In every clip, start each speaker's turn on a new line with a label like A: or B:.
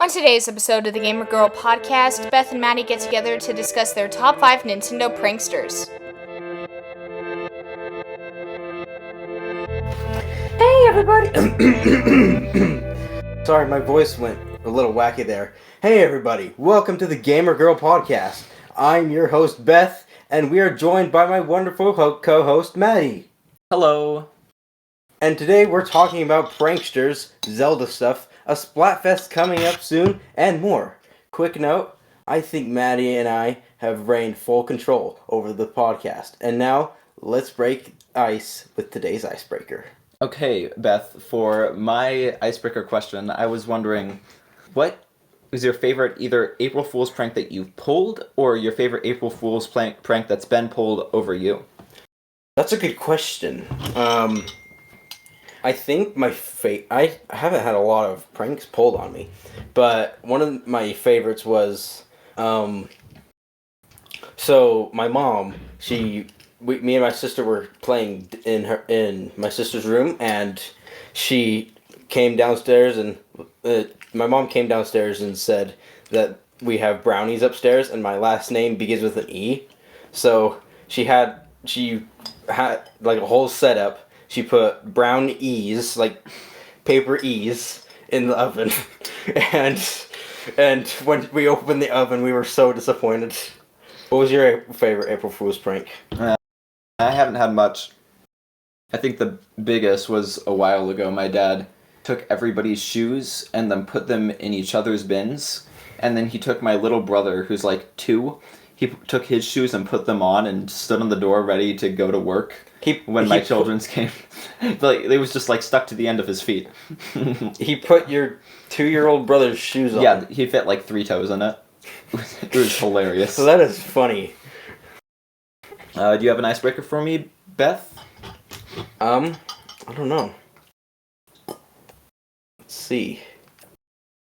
A: On today's episode of the Gamer Girl podcast, Beth and Maddie get together to discuss their top 5 Nintendo pranksters.
B: Hey everybody! Sorry, my voice went a little wacky there. Hey everybody, welcome to the Gamer Girl podcast. I'm your host Beth, and we are joined by my wonderful co-host Maddie.
C: Hello.
B: And today we're talking about pranksters, Zelda stuff, a Splatfest coming up soon, and more. Quick note, I think Maddie and I have reigned full control over the podcast. And now, let's break ice with today's icebreaker.
C: Okay, Beth, for my icebreaker question, I was wondering, what is your favorite either April Fool's prank that you've pulled, or your favorite April Fool's prank that's been pulled over you?
B: That's a good question. I think I haven't had a lot of pranks pulled on me, but one of my favorites was, so my mom, me and my sister were playing in my sister's room, and she came downstairs, and my mom came downstairs and said that we have brownies upstairs, and my last name begins with an E, so she had like a whole setup. She put brown E's, like paper E's, in the oven, and when we opened the oven, we were so disappointed. What was your favorite April Fool's prank?
C: I haven't had much. I think the biggest was a while ago. My dad took everybody's shoes and then put them in each other's bins, and then he took my little brother, who's like 2. He took his shoes and put them on and stood on the door ready to go to work. When my children's came, like it was just like stuck to the end of his feet.
B: He put your 2-year-old brother's shoes on.
C: Yeah, he fit like 3 toes in it. It was hilarious.
B: So that is funny.
C: Do you have an icebreaker for me, Beth?
B: I don't know. Let's see.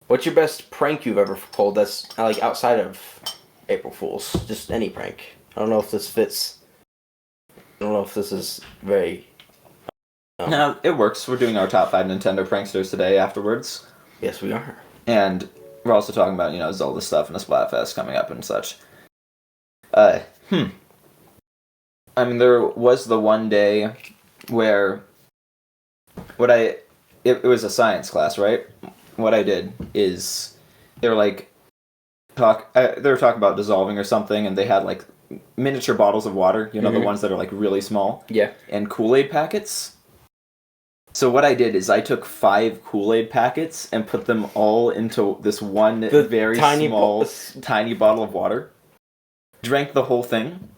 B: What's your best prank you've ever pulled that's like outside of April Fool's? Just any prank. I don't know if this fits. I don't know if this is very...
C: No, it works. We're doing our top 5 Nintendo pranksters today afterwards.
B: Yes, we are.
C: And we're also talking about, Zelda stuff and the Splatfest coming up and such. I mean, there was the one day where... It was a science class, right? What I did is... They were talking about dissolving or something, and they had, like, miniature bottles of water, the ones that are like really small.
B: Yeah. And
C: Kool-Aid packets. So what I did is I took 5 Kool-Aid packets and put them all into this one very small, tiny bottle of water. Drank the whole thing.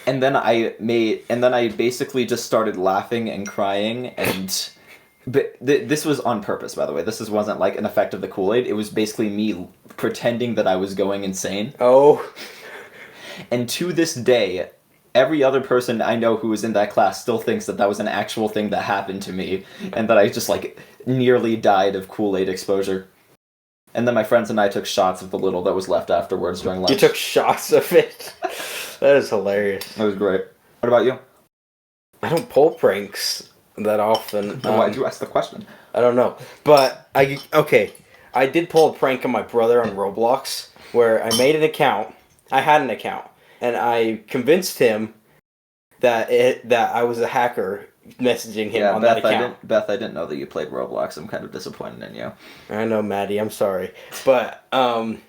C: And then I basically just started laughing and crying, and but this was on purpose, by the way. This wasn't like an effect of the Kool-Aid. It was basically me pretending that I was going insane.
B: Oh.
C: And to this day, every other person I know who was in that class still thinks that was an actual thing that happened to me, and that I just, nearly died of Kool-Aid exposure. And then my friends and I took shots of the little that was left afterwards during lunch.
B: You took shots of it? That is hilarious.
C: That was great. What about you?
B: I don't pull pranks that often.
C: Why'd you ask the question?
B: I don't know. But, I did pull a prank on my brother on Roblox, where I made an account. I had an account, and I convinced him that I was a hacker messaging him on that account.
C: Beth, I didn't know that you played Roblox. I'm kind of disappointed in you.
B: I know, Maddie. I'm sorry, but I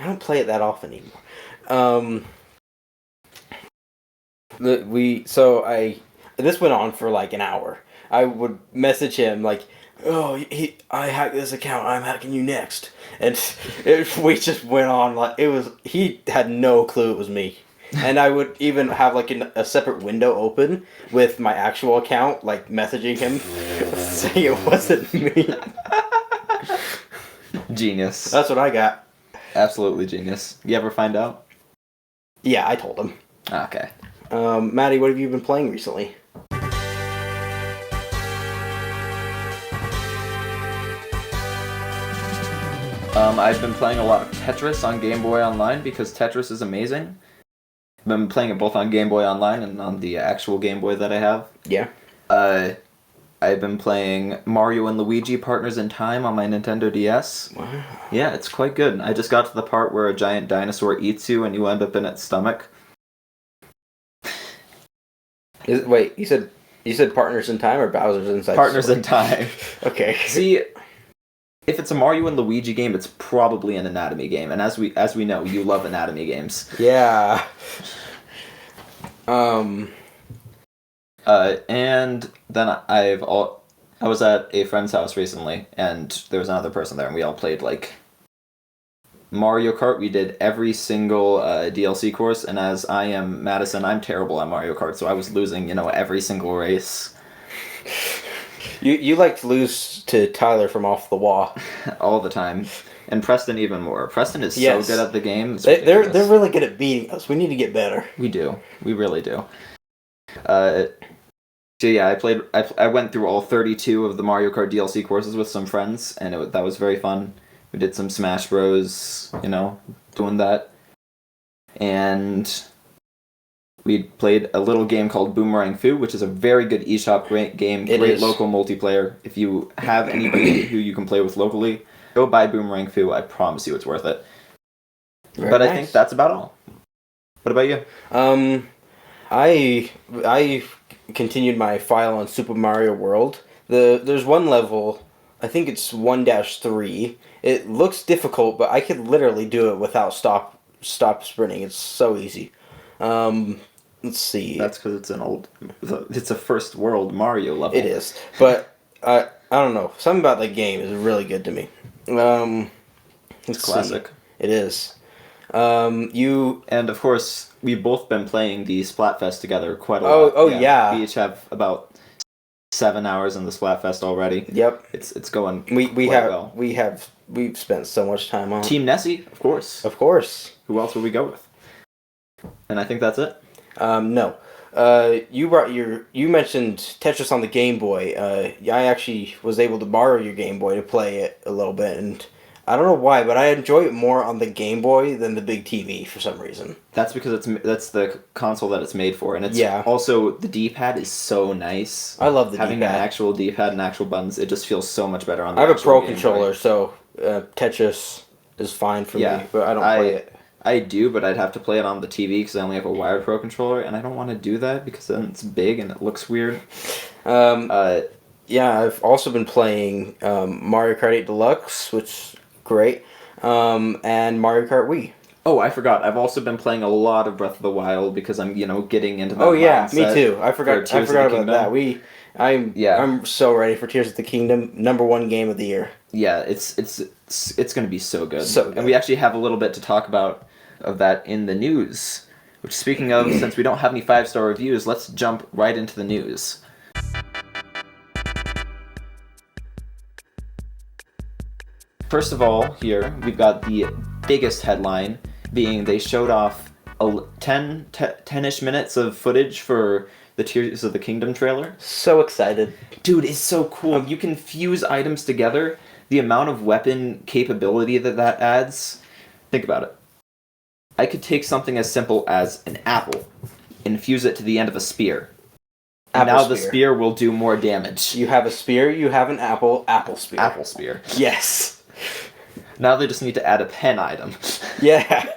B: don't play it that often anymore. This went on for like an hour. I would message him like, "Oh, I hacked this account. I'm hacking you next." And we just went on he had no clue it was me. And I would even have a separate window open with my actual account, messaging him, saying it wasn't me.
C: Genius.
B: That's what I got.
C: Absolutely genius. You ever find out?
B: Yeah, I told him.
C: Okay.
B: Maddie, what have you been playing recently?
C: I've been playing a lot of Tetris on Game Boy Online because Tetris is amazing. I've been playing it both on Game Boy Online and on the actual Game Boy that I have.
B: Yeah.
C: I've been playing Mario and Luigi Partners in Time on my Nintendo DS.
B: Wow.
C: Yeah, it's quite good. I just got to the part where a giant dinosaur eats you and you end up in its stomach.
B: Wait, you said Partners in Time or Bowser's Inside
C: Partners
B: Story?
C: in Time.
B: Okay.
C: See, if it's a Mario and Luigi game, it's probably an anatomy game, and as we know, you love anatomy games.
B: Yeah.
C: And then I was at a friend's house recently, and there was another person there, and we all played like Mario Kart. We did every single DLC course, and as I am Madison, I'm terrible at Mario Kart, so I was losing, every single race.
B: You like to lose to Tyler from Off the Wall
C: all the time, and Preston even more. Preston is so good at the game.
B: They're really good at beating us. We need to get better.
C: We do. We really do. So yeah, I went through all 32 of the Mario Kart DLC courses with some friends, and that was very fun. We did some Smash Bros, doing that. And we played a little game called Boomerang Fu, which is a very good eShop game, great local multiplayer. If you have anybody who you can play with locally, go buy Boomerang Fu. I promise you it's worth it. But nice. I think that's about all. What about you?
B: I continued my file on Super Mario World. There's one level, I think it's 1-3. It looks difficult, but I could literally do it without stop sprinting. It's so easy. Let's see.
C: That's because it's a first world Mario level.
B: It is, but I don't know. Something about the game is really good to me.
C: It's classic.
B: See. It is.
C: And of course we've both been playing the Splatfest together quite a lot.
B: Oh yeah.
C: We each have about 7 hours in the Splatfest already.
B: Yep.
C: It's going.
B: We've spent so much time on
C: Team Nessie, of course.
B: Of course.
C: Who else would we go with? And I think that's it.
B: No. You mentioned Tetris on the Game Boy. I actually was able to borrow your Game Boy to play it a little bit, and I don't know why, but I enjoy it more on the Game Boy than the big TV for some reason.
C: That's because that's the console that it's made for, and it's also the D-pad is so nice.
B: I love the
C: having
B: D-pad.
C: An actual D-pad and actual buttons. It just feels so much better on the
B: I have a Pro
C: Game
B: controller,
C: Boy.
B: So Tetris is fine for me, but I don't play it.
C: I do, but I'd have to play it on the TV because I only have a wired Pro controller, and I don't want to do that because then it's big and it looks weird.
B: Yeah, I've also been playing Mario Kart 8 Deluxe, which is great, and Mario Kart Wii.
C: Oh, I forgot. I've also been playing a lot of Breath of the Wild because I'm, getting into that.
B: Oh yeah, me too. I forgot about that. I'm so ready for Tears of the Kingdom, #1 game of the year.
C: Yeah, it's going to be so good.
B: So good.
C: And we actually have a little bit to talk about of that in the news. Which, speaking of, since we don't have any 5-star reviews, let's jump right into the news. First of all, here, we've got the biggest headline, being they showed off 10-ish minutes of footage for the Tears of the Kingdom trailer.
B: So excited.
C: Dude, it's so cool. You can fuse items together. The amount of weapon capability that adds. Think about it. I could take something as simple as an apple and fuse it to the end of a spear. The spear will do more damage.
B: You have a spear, you have an apple spear.
C: Apple spear.
B: Yes.
C: Now they just need to add a pen item.
B: Yeah.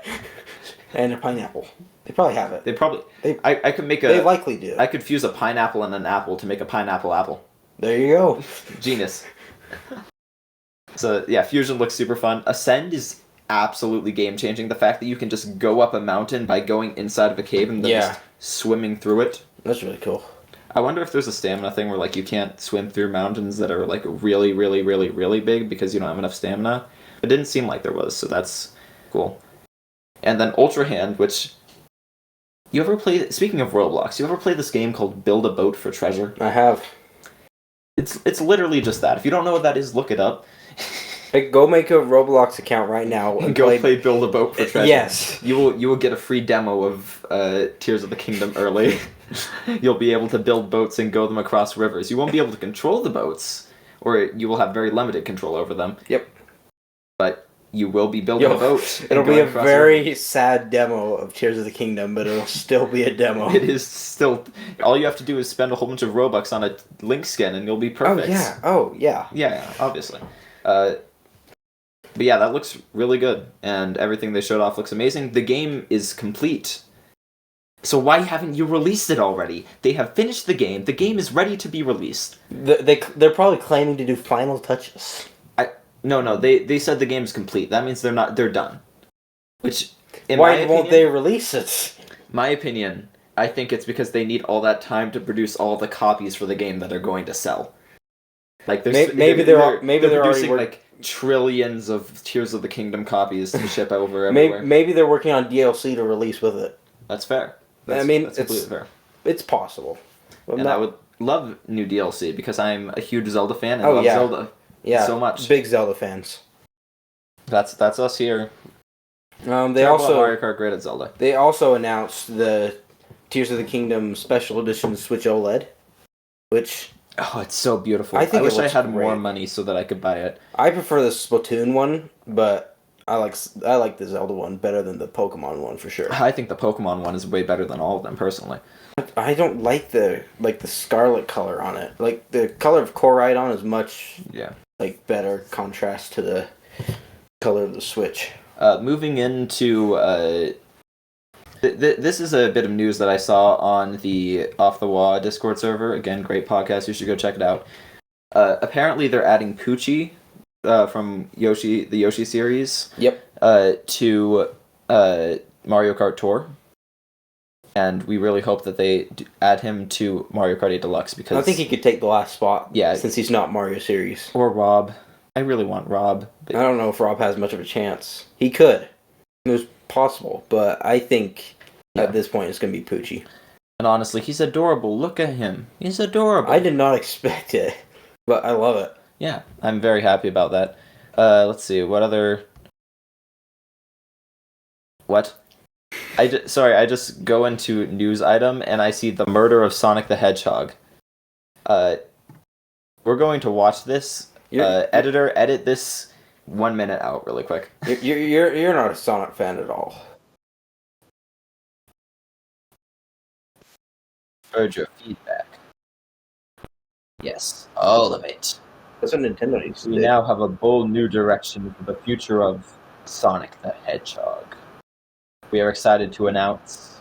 B: And a pineapple. They probably have it.
C: I could make
B: They likely do.
C: I could fuse a pineapple and an apple to make a pineapple apple.
B: There you go.
C: Genius. So yeah, Fusion looks super fun. Ascend is absolutely game-changing. The fact that you can just go up a mountain by going inside of a cave and then just swimming through it.
B: That's really cool.
C: I wonder if there's a stamina thing where you can't swim through mountains that are really, really, really, really big because you don't have enough stamina. It didn't seem like there was, so that's cool. And then Ultra Hand, which you ever play? Speaking of Roblox, you ever play this game called Build a Boat for Treasure?
B: I have.
C: It's literally just that. If you don't know what that is, look it up.
B: Go make a Roblox account right now and
C: go play Build a Boat for Treasure.
B: Yes,
C: you will get a free demo of Tears of the Kingdom early. You'll be able to build boats and go them across rivers. You won't be able to control the boats, or you will have very limited control over them.
B: Yep.
C: But you will be building a boat.
B: It'll be a very sad demo of Tears of the Kingdom, but it'll still be a demo.
C: It is still... All you have to do is spend a whole bunch of Robux on a Link skin, and you'll be perfect.
B: Yeah,
C: obviously. But yeah, that looks really good, and everything they showed off looks amazing. The game is complete. So why haven't you released it already? They have finished the game. The game is ready to be released.
B: They're probably claiming to do final touches.
C: No. They said the game's complete. That means they're done. Which,
B: why won't they release it?
C: My opinion, I think it's because they need all that time to produce all the copies for the game that are going to sell. Like maybe they're producing like trillions of Tears of the Kingdom copies to ship over everywhere.
B: Maybe they're working on DLC to release with it.
C: That's fair. That's completely fair.
B: It's possible.
C: I would love new DLC because I'm a huge Zelda fan and love Zelda so much.
B: Big Zelda fans.
C: That's us here.
B: They also
C: Mario Kart great at Zelda.
B: They also announced the Tears of the Kingdom Special Edition Switch OLED, which
C: it's so beautiful.
B: I
C: wish I had more money so that I could buy it.
B: I prefer the Splatoon one, but I like the Zelda one better than the Pokemon one for sure.
C: I think the Pokemon one is way better than all of them personally.
B: I don't like the scarlet color on it. Like the color of Koraidon is much better contrast to the color of the Switch.
C: Moving into this is a bit of news that I saw on the Off the Wall Discord server. Again, great podcast. You should go check it out. Apparently, they're adding Poochie from the Yoshi series.
B: Yep.
C: To Mario Kart Tour. And we really hope that they add him to Mario Kart 8 Deluxe because
B: I think he could take the last spot.
C: Yeah,
B: since he's not Mario series.
C: Or Rob. I really want Rob.
B: I don't know if Rob has much of a chance. He could. It was possible, but I think at this point it's going to be Poochie.
C: And honestly, he's adorable. Look at him. He's adorable.
B: I did not expect it, but I love it.
C: Yeah, I'm very happy about that. Let's see, what other... What? I just go into news item and I see the murder of Sonic the Hedgehog. We're going to watch this. Editor, edit this 1 minute out really quick.
B: You're not a Sonic fan at all.
C: Urge your feedback. Yes, all of it.
B: That's what Nintendo used to do.
C: We now have a bold new direction for the future of Sonic the Hedgehog. We are excited to announce...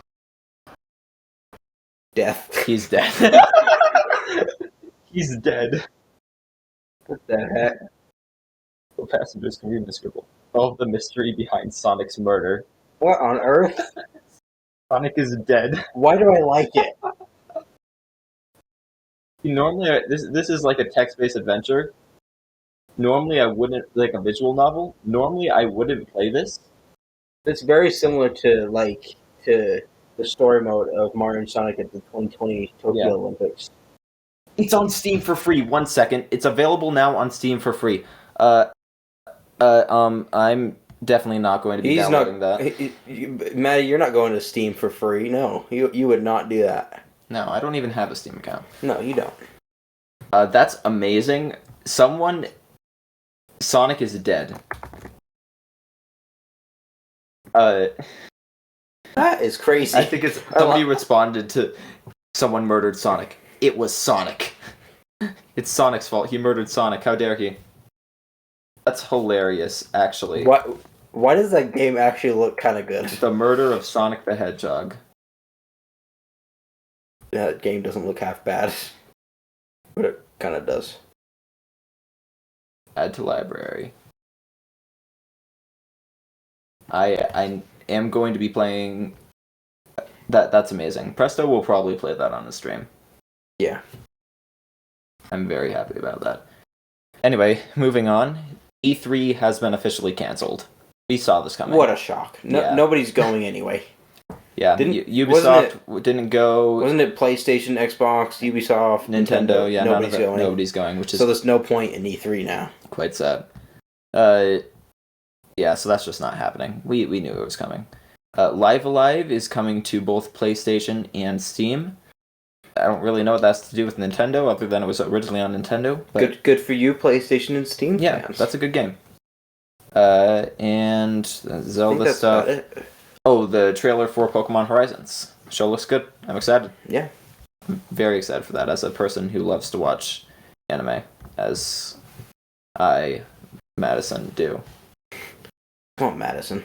B: Death.
C: He's dead. He's dead.
B: What the heck?
C: The passengers can read description. Solve the mystery behind Sonic's murder.
B: What on earth?
C: Sonic is dead.
B: Why do I like it?
C: Normally, this is like a text-based adventure. Normally, I wouldn't, like a visual novel. Normally, I wouldn't play this.
B: It's very similar to the story mode of Mario and Sonic at the 2020 Tokyo Olympics.
C: It's on Steam for free. 1 second. It's available now on Steam for free. I'm definitely not going to be downloading that.
B: Maddie, you're not going to Steam for free. No, you would not do that.
C: No, I don't even have a Steam account.
B: No, you don't.
C: That's amazing. Sonic is dead.
B: That is crazy.
C: I think somebody responded to someone murdered Sonic. It was Sonic. It's Sonic's fault. He murdered Sonic. How dare he? That's hilarious, actually.
B: Why does that game actually look kind of good?
C: The murder of Sonic the Hedgehog.
B: That game doesn't look half bad. But it kind of does.
C: Add to library. I am going to be playing... That's amazing. Presto will probably play that on the stream.
B: Yeah.
C: I'm very happy about that. Anyway, moving on. E3 has been officially cancelled. We saw this coming.
B: What a shock. Nobody's going anyway.
C: Yeah, Ubisoft didn't go.
B: Wasn't it PlayStation, Xbox, Ubisoft, Nintendo?
C: Yeah,
B: nobody's going.
C: Nobody's going, which is...
B: So there's no point in E3 now.
C: Quite sad. Yeah, so that's just not happening. We knew it was coming. Live Alive is coming to both PlayStation and Steam. I don't really know what that's to do with Nintendo, other than it was originally on Nintendo. But
B: good for you, PlayStation and Steam fans.
C: That's a good game. And Zelda stuff. Oh, the trailer for Pokemon Horizons. Show looks good. I'm excited.
B: Yeah.
C: I'm very excited for that as a person who loves to watch anime, as I, Madison, do.
B: Come on, Madison.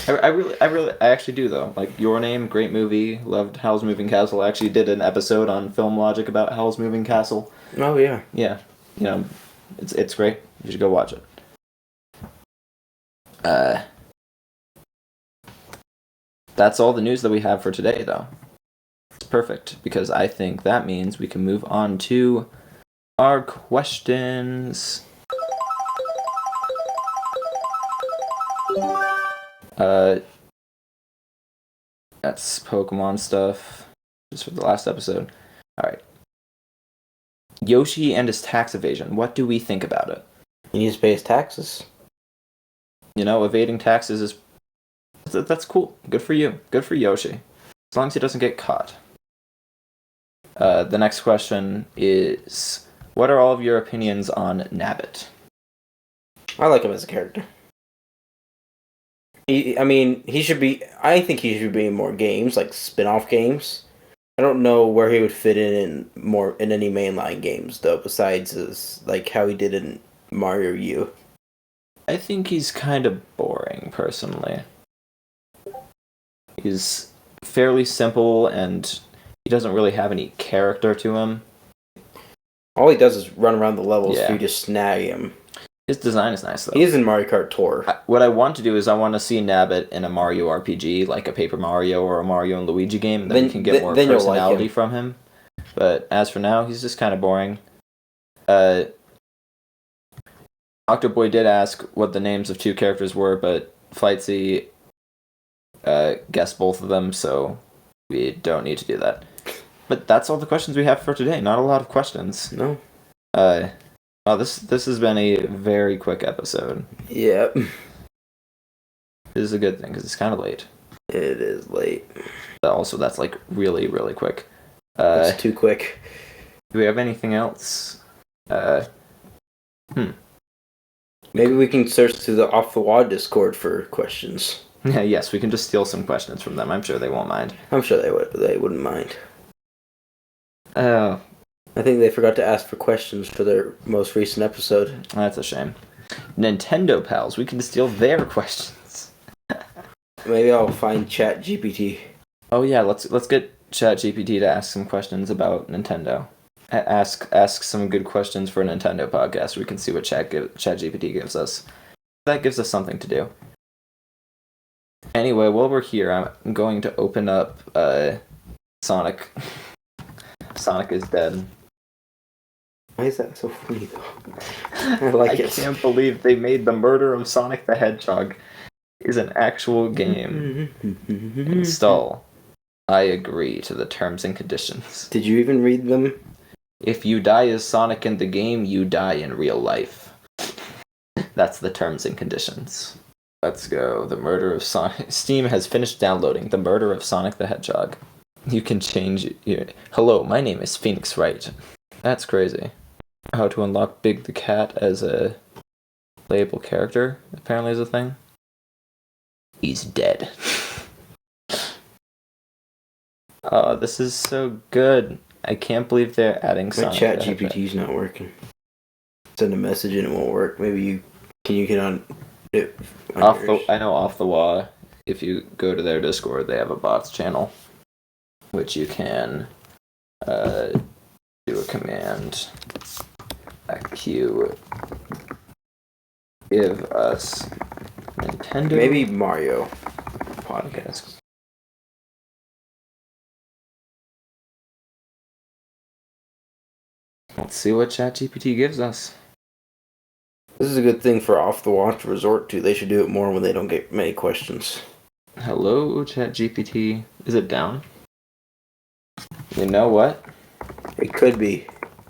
C: I actually do, though. Like, Your Name, great movie. Loved Howl's Moving Castle. I actually did an episode on Film Logic about Howl's Moving Castle.
B: Oh, yeah.
C: Yeah. You know, it's great. You should go watch it. That's all the news that we have for today, though. It's perfect, because I think that means we can move on to our questions. That's Pokemon stuff, just for the last episode. Alright. Yoshi and his tax evasion. What do we think about it?
B: He needs to pay his taxes.
C: You know, evading taxes is... That's cool. Good for you. Good for Yoshi. As long as he doesn't get caught. The next question is, what are all of your opinions on Nabbit?
B: I like him as a character. I think he should be in more games, like spin-off games. I don't know where he would fit in any mainline games, though, besides like how he did in Mario U.
C: I think he's kind of boring, personally. He's fairly simple, and he doesn't really have any character to him.
B: All he does is run around the levels for you to snag him.
C: His design is nice, though.
B: He is in Mario Kart Tour.
C: What I want to do is I want to see Nabbit in a Mario RPG, like a Paper Mario or a Mario and Luigi game, and then we can get more personality from him. But as for now, he's just kind of boring. Octoboy did ask what the names of two characters were, but Flightsy guessed both of them, so we don't need to do that. But that's all the questions we have for today. Not a lot of questions.
B: No.
C: This has been a very quick episode.
B: Yep.
C: This is a good thing, because it's kind of late.
B: It is late.
C: But also, that's, like, really, really quick.
B: That's too quick.
C: Do we have anything else?
B: Maybe we can search through the Off the Wall Discord for questions.
C: Yes, we can just steal some questions from them. I'm sure they won't mind.
B: I'm sure they would, but they wouldn't mind.
C: Oh.
B: I think they forgot to ask for questions for their most recent episode.
C: That's a shame. Nintendo pals, we can steal their questions.
B: Maybe I'll find ChatGPT.
C: Oh yeah, let's get ChatGPT to ask some questions about Nintendo. Ask some good questions for a Nintendo podcast. We can see what ChatGPT gives us. That gives us something to do. Anyway, while we're here, I'm going to open up Sonic. Sonic is dead.
B: Why is that so funny, though? I like it.
C: I can't believe they made the murder of Sonic the Hedgehog is an actual game. Install. I agree to the terms and conditions.
B: Did you even read them?
C: If you die as Sonic in the game, you die in real life. That's the terms and conditions. Let's go. The murder of Sonic. Steam has finished downloading The Murder of Sonic the Hedgehog. You can change it. Hello, my name is Phoenix Wright. That's crazy. How to unlock Big the Cat as a playable character, apparently, is a thing. He's dead. Oh, this is so good. I can't believe they're adding Sonic.
B: My ChatGPT's not working. Send a message and it won't work. Maybe can you get on it?
C: I know Off the Wall. If you go to their Discord, they have a bots channel, which you can do a command. Q. Give us Nintendo.
B: Maybe Mario podcast.
C: Let's see what ChatGPT gives us.
B: This is a good thing for Off the Wall to resort to. They should do it more when they don't get many questions.
C: Hello, ChatGPT. Is it down? You know what?
B: It could be.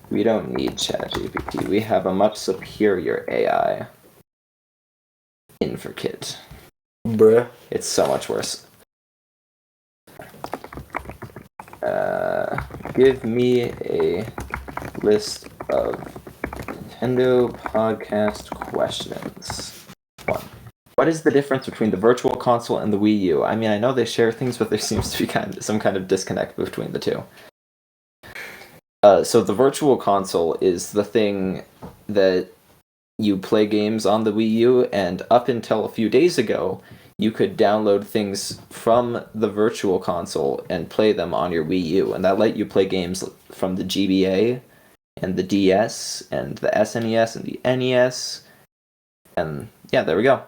C: We don't need ChatGPT. We have a much superior AI. InforKit.
B: Bruh.
C: It's so much worse. Give me a list of Nintendo podcast questions. 1. what is the difference between the Virtual Console and the Wii U? I mean, I know they share things, but there seems to be some kind of disconnect between the two. So the Virtual Console is the thing that you play games on the Wii U, and up until a few days ago, you could download things from the Virtual Console and play them on your Wii U, and that let you play games from the GBA and the DS and the SNES and the NES, and yeah, there we go.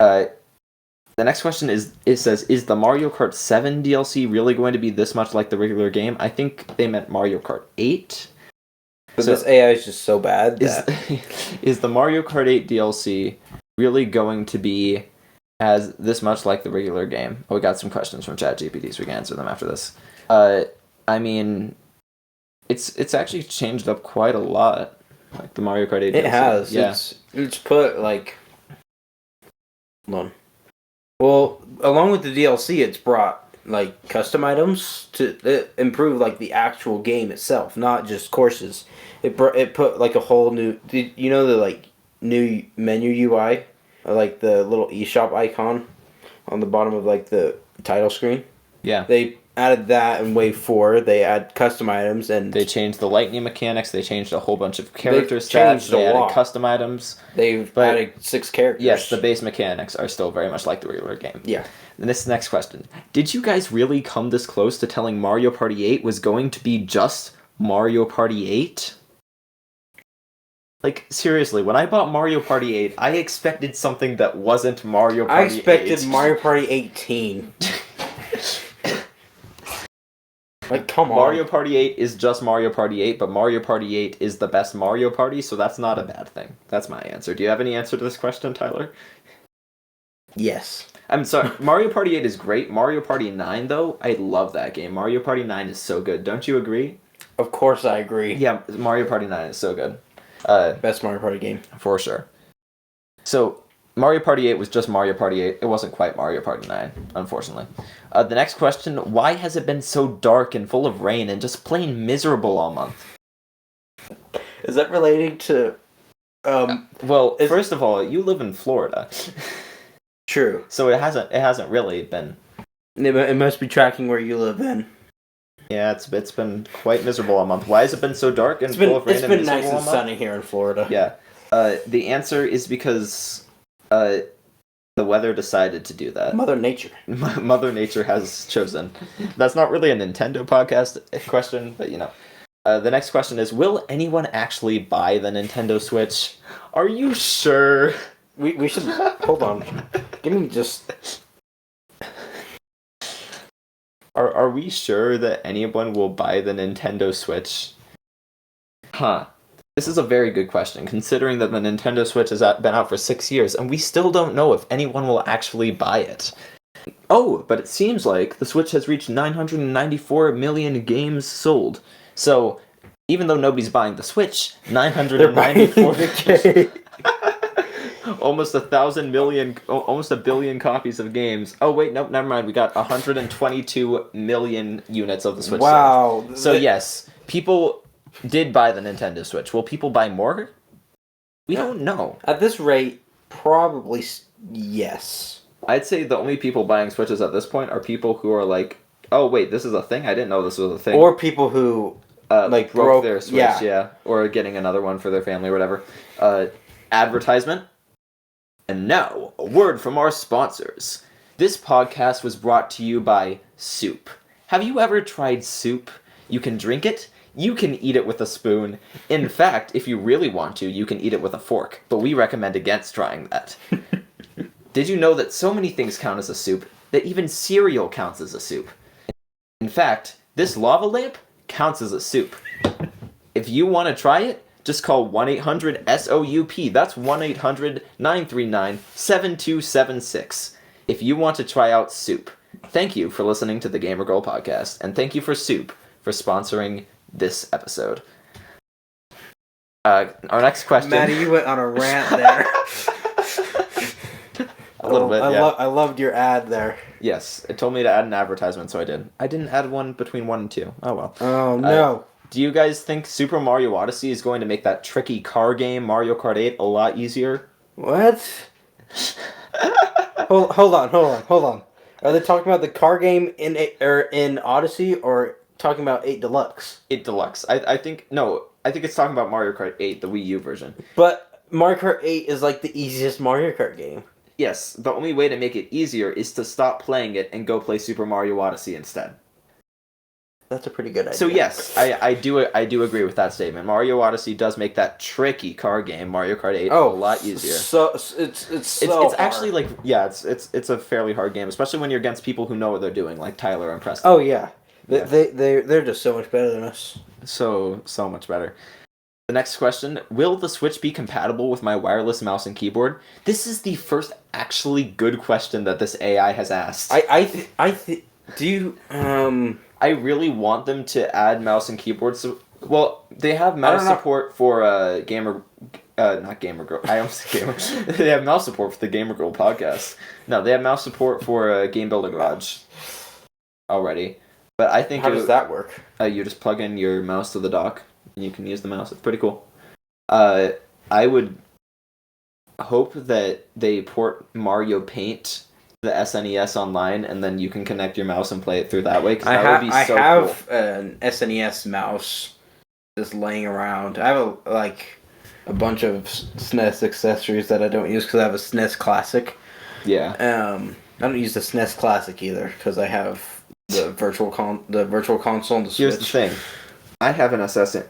C: The next question is the Mario Kart 7 DLC really going to be this much like the regular game? I think they meant Mario Kart 8.
B: But this AI is just so bad that...
C: Is the Mario Kart 8 DLC really going to be as this much like the regular game? Oh, we got some questions from ChatGPT, so we can answer them after this. I mean, it's actually changed up quite a lot. Like the Mario Kart 8 DLC.
B: It has.
C: Yeah.
B: It's put, like... Hold on. Well, along with the DLC, it's brought, like, custom items to improve, like, the actual game itself, not just courses. It put, like, a whole new... You know the, like, new menu UI? Or, like, the little eShop icon on the bottom of, like, the title screen?
C: Yeah.
B: They added that in Wave 4. They add custom items, and...
C: They changed the lightning mechanics. They changed a whole bunch of character stats. They added custom items.
B: They've added 6 characters.
C: Yes, the base mechanics are still very much like the regular game.
B: Yeah.
C: And this next question. Did you guys really come this close to telling Mario Party 8 was going to be just Mario Party 8? Like, seriously, when I bought Mario Party 8, I expected something that wasn't Mario Party 8.
B: I expected Mario Party 18. Like, come on.
C: Mario Party 8 is just Mario Party 8, but Mario Party 8 is the best Mario Party, so that's not a bad thing. That's my answer. Do you have any answer to this question, Tyler?
B: Yes.
C: I'm sorry. Mario Party 8 is great. Mario Party 9, though, I love that game. Mario Party 9 is so good. Don't you agree?
B: Of course I agree.
C: Yeah, Mario Party 9 is so good.
B: Best Mario Party game.
C: For sure. So, Mario Party 8 was just Mario Party 8. It wasn't quite Mario Party 9, unfortunately. The next question, why has it been so dark and full of rain and just plain miserable all month?
B: Is that relating to...
C: first of all, you live in Florida.
B: True.
C: So it hasn't really been...
B: It must be tracking where you live then.
C: Yeah, it's been quite miserable all month. Why has it been so dark and full of rain and miserable all month?
B: It's been nice and sunny here in Florida.
C: Yeah. The answer is because... the weather decided to do that.
B: Mother Nature.
C: Mother Nature has chosen. That's not really a Nintendo podcast question, but you know. The next question is, will anyone actually buy the Nintendo Switch? Are you sure?
B: We should... Hold on. Give me just...
C: Are we sure that anyone will buy the Nintendo Switch? Huh. This is a very good question, considering that the Nintendo Switch has been out for 6 years, and we still don't know if anyone will actually buy it. Oh, but it seems like the Switch has reached 994 million games sold. So, even though nobody's buying the Switch, 994... almost 1,000 million, almost 1 billion copies of games. Oh wait, nope, never mind. We got 122 million units of the Switch.
B: Wow.
C: Sold. So yes, people did buy the Nintendo Switch. Will people buy more? We don't know.
B: At this rate, probably yes.
C: I'd say the only people buying Switches at this point are people who are like, oh wait, this is a thing? I didn't know this was a thing.
B: Or people who
C: like broke their Switch, yeah. Or getting another one for their family or whatever. Advertisement. And now, a word from our sponsors. This podcast was brought to you by soup. Have you ever tried soup? You can drink it, you can eat it with a spoon. In fact, if you really want to, you can eat it with a fork. But we recommend against trying that. Did you know that so many things count as a soup, that even cereal counts as a soup? In fact, this lava lamp counts as a soup. If you want to try it, just call 1-800-SOUP. That's 1-800-939-7276. If you want to try out soup. Thank you for listening to the Gamer Girl podcast, and thank you for Soup for sponsoring this episode. Our next question.
B: Maddie, you went on a rant there.
C: A little bit, yeah.
B: I loved your ad there.
C: Yes, it told me to add an advertisement, so I did. I didn't add one between 1 and 2. Oh well.
B: Oh no.
C: Do you guys think Super Mario Odyssey is going to make that tricky car game, Mario Kart 8, a lot easier?
B: What? Hold on. Are they talking about the car game in Odyssey or talking about 8 Deluxe?
C: 8 Deluxe. I think it's talking about Mario Kart 8, the Wii U version.
B: But Mario Kart 8 is like the easiest Mario Kart game.
C: Yes, the only way to make it easier is to stop playing it and go play Super Mario Odyssey instead.
B: That's a pretty good idea.
C: So yes, I do agree with that statement. Mario Odyssey does make that tricky car game, Mario Kart 8, a lot easier.
B: So it's
C: actually like it's a fairly hard game, especially when you're against people who know what they're doing, like Tyler and Preston.
B: Oh yeah. They're just so much better than us.
C: So much better. The next question, will the Switch be compatible with my wireless mouse and keyboard? This is the first actually good question that this AI has asked. I really want them to add mouse and keyboard. Well, they have mouse support for not Gamer Girl. I almost said Gamer. They have mouse support for the Gamer Girl podcast. No, they have mouse support for Game Builder Garage already. But I think
B: how does that work?
C: You just plug in your mouse to the dock and you can use the mouse. It's pretty cool. I would hope that they port Mario Paint the SNES online, and then you can connect your mouse and play it through that way. Because that would be so cool.
B: I have an SNES mouse just laying around. I have a bunch of SNES accessories that I don't use because I have a SNES Classic.
C: Yeah.
B: I don't use the SNES Classic either because I have the virtual console and the Switch.
C: Here's the thing. I have an SS.
B: You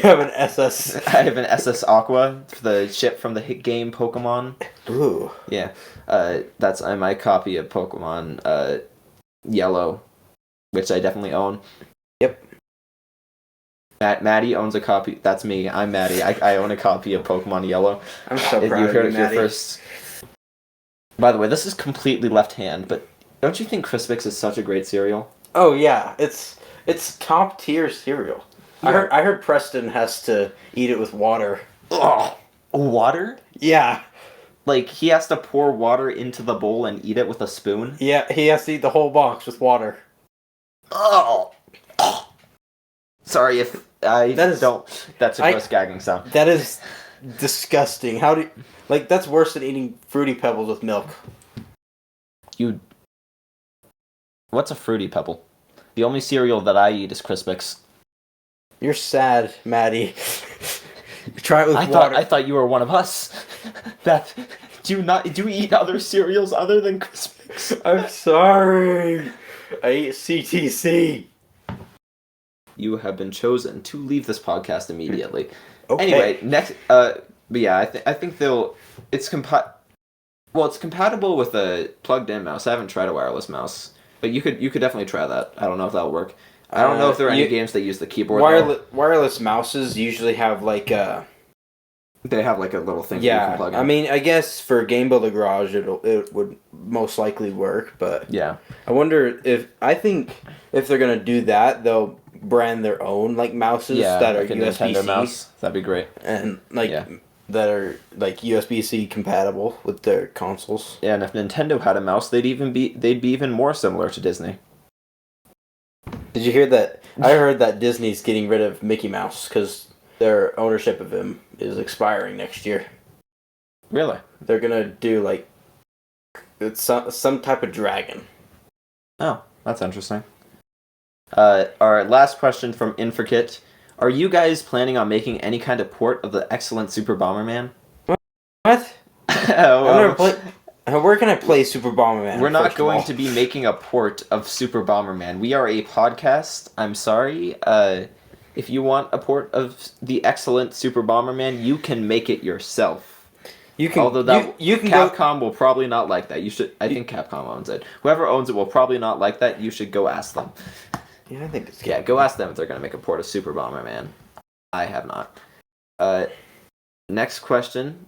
B: have an SS.
C: I have an SS Aqua for the ship from the hit game Pokemon.
B: Ooh.
C: Yeah. That's my copy of Pokemon Yellow, which I definitely own.
B: Yep.
C: Maddie owns a copy. That's me. I'm Maddie. I own a copy of Pokemon Yellow.
B: I'm so proud of you, Maddie.
C: First. By the way, this is completely left hand, but don't you think Crispix is such a great cereal?
B: Oh yeah, it's top tier cereal. Yeah. I heard Preston has to eat it with water.
C: Ugh. Water?
B: Yeah.
C: Like, he has to pour water into the bowl and eat it with a spoon?
B: Yeah, he has to eat the whole box with water.
C: Oh. Sorry if I that's a gross gagging sound.
B: That is disgusting. That's worse than eating Fruity Pebbles with milk.
C: What's a Fruity Pebble? The only cereal that I eat is Crispix.
B: You're sad, Maddie. Try it with water.
C: I thought you were one of us. Beth, do you eat other cereals other than Crispix?
B: I'm sorry. I eat CTC.
C: You have been chosen to leave this podcast immediately.
B: Okay.
C: Anyway, next. But yeah, I think it's compatible with a plugged-in mouse. I haven't tried a wireless mouse, but you could definitely try that. I don't know if that'll work. I don't know if there are any games that use the keyboard.
B: Wireless mouses usually have
C: they have like a little thing
B: yeah,
C: that you can plug in.
B: I mean, I guess for Game Builder Garage it would most likely work, but
C: yeah.
B: I wonder if they're gonna do that, they'll brand their own mouses that are USB-C.
C: Mouse. That'd be great.
B: And that are USB-C compatible with their consoles.
C: Yeah, and if Nintendo had a mouse, they'd be even more similar to Disney.
B: Did you hear that? I heard that Disney's getting rid of Mickey Mouse because their ownership of him is expiring next year.
C: Really?
B: They're gonna do it's some type of dragon.
C: Oh, that's interesting. Our last question from Infrikit. Are you guys planning on making any kind of port of the excellent Super Bomberman?
B: What? Where can I play Super Bomberman?
C: We're not going to be making a port of Super Bomberman. We are a podcast. I'm sorry. If you want a port of the excellent Super Bomberman, you can make it yourself.
B: You can.
C: Although Capcom will probably not like that. I think Capcom owns it. Whoever owns it will probably not like that. You should go ask them.
B: Yeah, I think it's
C: Capcom. Yeah, go ask them if they're going to make a port of Super Bomberman. I have not. Next question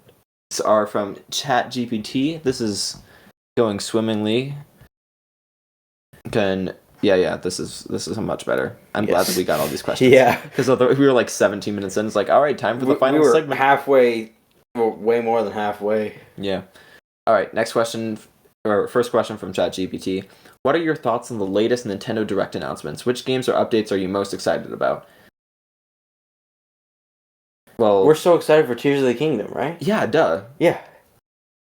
C: are from ChatGPT. This is going swimmingly. This is much better. I'm glad that we got all these questions.
B: Yeah.
C: Because we were 17 minutes in. It's all right, time for the final segment.
B: Halfway, way more than halfway.
C: Yeah. All right, next question, or first question from ChatGPT. What are your thoughts on the latest Nintendo Direct announcements? Which games or updates are you most excited about? Well,
B: we're so excited for Tears of the Kingdom, right?
C: Yeah, duh.
B: Yeah.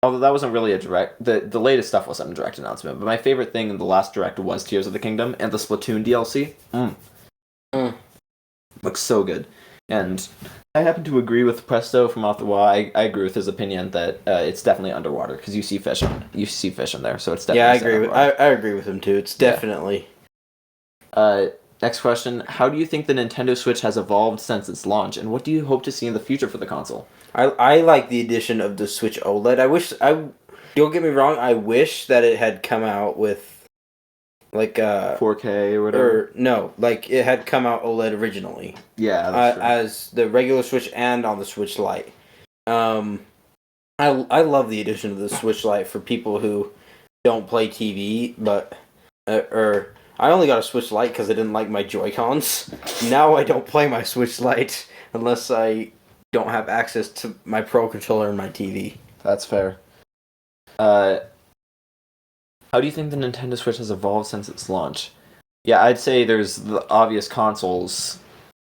C: Although that wasn't really a direct... The latest stuff wasn't a direct announcement, but my favorite thing in the last direct was Tears of the Kingdom and the Splatoon DLC. Looks so good. And I happen to agree with Presto from Off the Wall. I agree with his opinion that it's definitely underwater, because you see fish in there, so it's definitely
B: I agree with him too. It's definitely...
C: Next question. How do you think the Nintendo Switch has evolved since its launch, and what do you hope to see in the future for the console?
B: I like the addition of the Switch OLED. Don't get me wrong, I wish that it had come out with, like,
C: 4K or whatever?
B: No, like, it had come out OLED originally.
C: Yeah, that's true.
B: As the regular Switch and on the Switch Lite. I love the addition of the Switch Lite for people who don't play TV, but... I only got a Switch Lite because I didn't like my Joy-Cons. Now I don't play my Switch Lite unless I don't have access to my Pro Controller and my TV.
C: That's fair. How do you think the Nintendo Switch has evolved since its launch? Yeah, I'd say there's the obvious consoles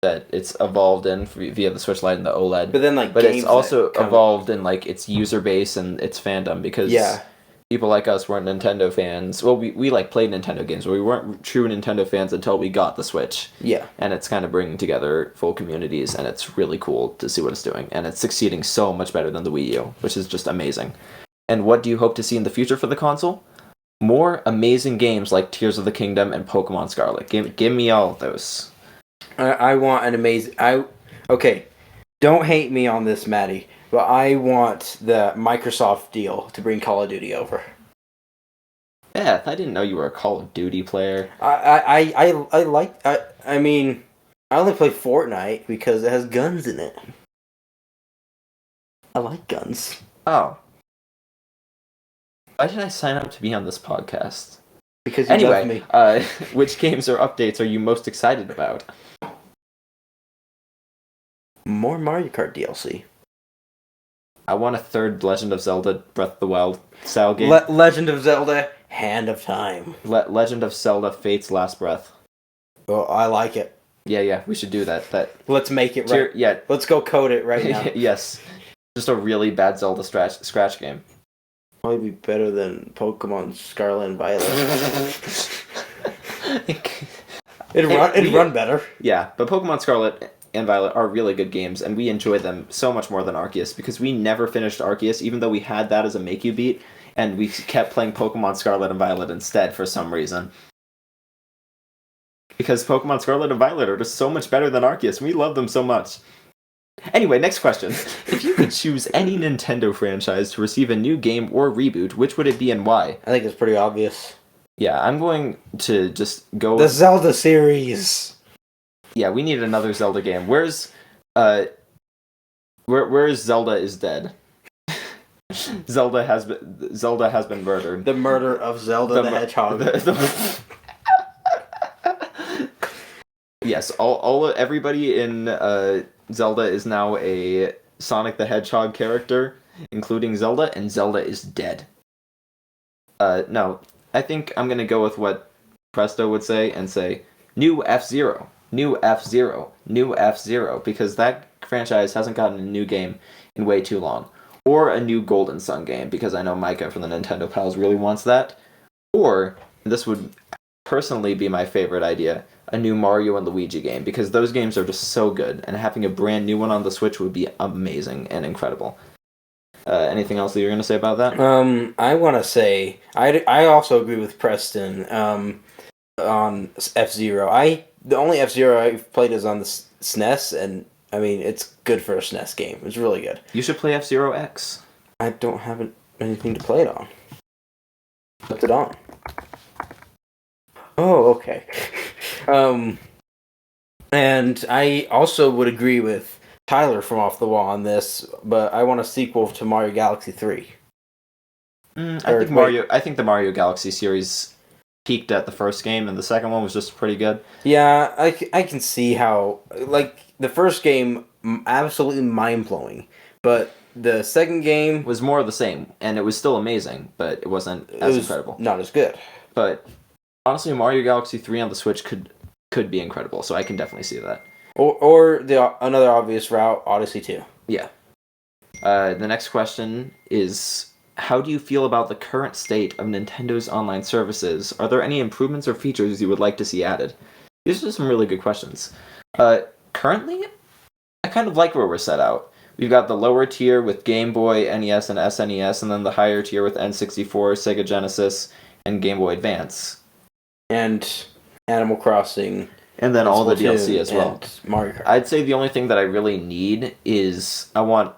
C: that it's evolved in via the Switch Lite and the OLED.
B: But then,
C: it's also evolved in, its user base and its fandom, because...
B: Yeah.
C: People like us weren't Nintendo fans. Well, we played Nintendo games, but we weren't true Nintendo fans until we got the Switch.
B: Yeah.
C: And it's kind of bringing together full communities, and it's really cool to see what it's doing. And it's succeeding so much better than the Wii U, which is just amazing. And what do you hope to see in the future for the console? More amazing games like Tears of the Kingdom and Pokemon Scarlet. Give me all of those.
B: I want an amazing... Okay, don't hate me on this, Maddie. But I want the Microsoft deal to bring Call of Duty over.
C: Beth, I didn't know you were a Call of Duty player.
B: I mean, I only play Fortnite because it has guns in it. I like guns.
C: Oh. Why did I sign up to be on this podcast?
B: Because you love me.
C: Which games or updates are you most excited about?
B: More Mario Kart DLC.
C: I want a third Legend of Zelda Breath of the Wild style game.
B: Legend of Zelda Hand of Time.
C: Legend of Zelda Fate's Last Breath.
B: Well, I like it.
C: Yeah, we should do that.
B: Let's make it right.
C: Yeah.
B: Let's go code it right now.
C: Yes. Just a really bad Zelda scratch game.
B: Probably be better than Pokemon Scarlet and Violet. It'd run better.
C: Yeah, but Pokemon Scarlet and Violet are really good games, and we enjoy them so much more than Arceus, because we never finished Arceus, even though we had that as a make-you beat, and we kept playing Pokemon Scarlet and Violet instead for some reason. Because Pokemon Scarlet and Violet are just so much better than Arceus, and we love them so much. Anyway, next question. If you could choose any Nintendo franchise to receive a new game or reboot, which would it be and why?
B: I think it's pretty obvious.
C: Yeah, I'm going to just go...
B: The Zelda series!
C: Yeah, we need another Zelda game. Where's Zelda is dead? Zelda has been murdered.
B: The murder of Zelda the Hedgehog.
C: Yes, everybody in Zelda is now a Sonic the Hedgehog character, including Zelda, and Zelda is dead. No, I think I'm gonna go with what Presto would say and say new F-Zero. New F-Zero, new F-Zero, because that franchise hasn't gotten a new game in way too long. Or a new Golden Sun game, because I know Micah from the Nintendo Pals really wants that. Or, this would personally be my favorite idea, a new Mario and Luigi game, because those games are just so good, and having a brand new one on the Switch would be amazing and incredible. Anything else that you're going to say about that?
B: I want to say, I also agree with Preston on F-Zero. The only F-Zero I've played is on the SNES, and, I mean, it's good for a SNES game. It's really good.
C: You should play F-Zero X.
B: I don't have anything to play it on. What's it on? Oh, okay. And I also would agree with Tyler from Off the Wall on this, but I want a sequel to Mario Galaxy 3.
C: I think the Mario Galaxy series peaked at the first game, and the second one was just pretty good.
B: Yeah, I can see how, the first game, absolutely mind-blowing, but the second game...
C: was more of the same, and it was still amazing, but it wasn't as incredible.
B: Not as good.
C: But, honestly, Mario Galaxy 3 on the Switch could be incredible, so I can definitely see that.
B: Or another obvious route, Odyssey 2.
C: Yeah. The next question is... how do you feel about the current state of Nintendo's online services? Are there any improvements or features you would like to see added? These are some really good questions. Currently, I kind of like where we're set out. We've got the lower tier with Game Boy, NES, and SNES, and then the higher tier with N64, Sega Genesis, and Game Boy Advance.
B: And Animal Crossing.
C: And then all the DLC as well.
B: Mario Kart.
C: I'd say the only thing that I really need is I want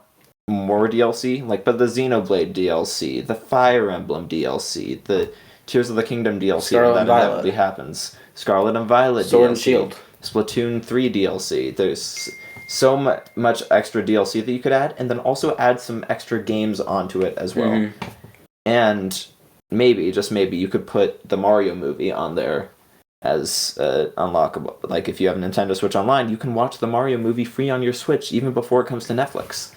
C: more DLC, but the Xenoblade DLC, the Fire Emblem DLC, the Tears of the Kingdom DLC,
B: Scarlet and Violet.
C: Inevitably happens. Scarlet and Violet
B: Sword
C: DLC.
B: and Shield.
C: Splatoon 3 DLC. There's so much extra DLC that you could add, and then also add some extra games onto it as well. Mm-hmm. And maybe, just maybe, you could put the Mario movie on there as unlockable. Like, if you have Nintendo Switch Online, you can watch the Mario movie free on your Switch even before it comes to Netflix.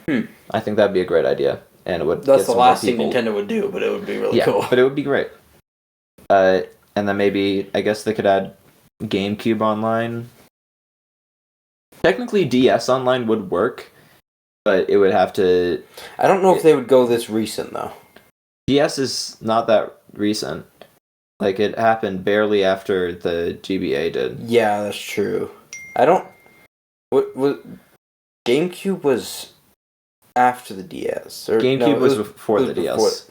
C: I think that'd be a great idea, and it would.
B: That's the last thing Nintendo would do, but it would be really cool.
C: But it would be great. And then maybe, I guess they could add GameCube Online. Technically, DS Online would work, but it would have to.
B: I don't know if they would go this recent though.
C: DS is not that recent. Like, it happened barely after the GBA did. Yeah,
B: that's true. I don't... What GameCube was after the DS.
C: GameCube was before the DS.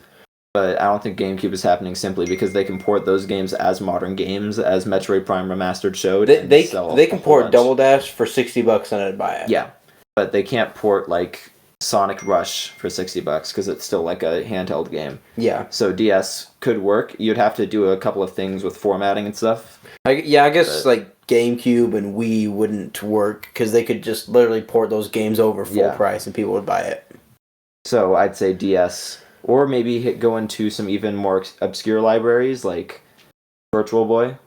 C: But I don't think GameCube is happening simply because they can port those games as modern games, as Metroid Prime Remastered showed.
B: They can port Double Dash for $60 and I'd buy it.
C: Yeah, but they can't port, Sonic Rush for $60 because it's still a handheld game.
B: Yeah.
C: So DS could work. You'd have to do a couple of things with formatting and stuff.
B: I guess GameCube and Wii wouldn't work because they could just literally port those games over full price and people would buy it.
C: So I'd say DS, or maybe go into some even more obscure libraries like Virtual Boy.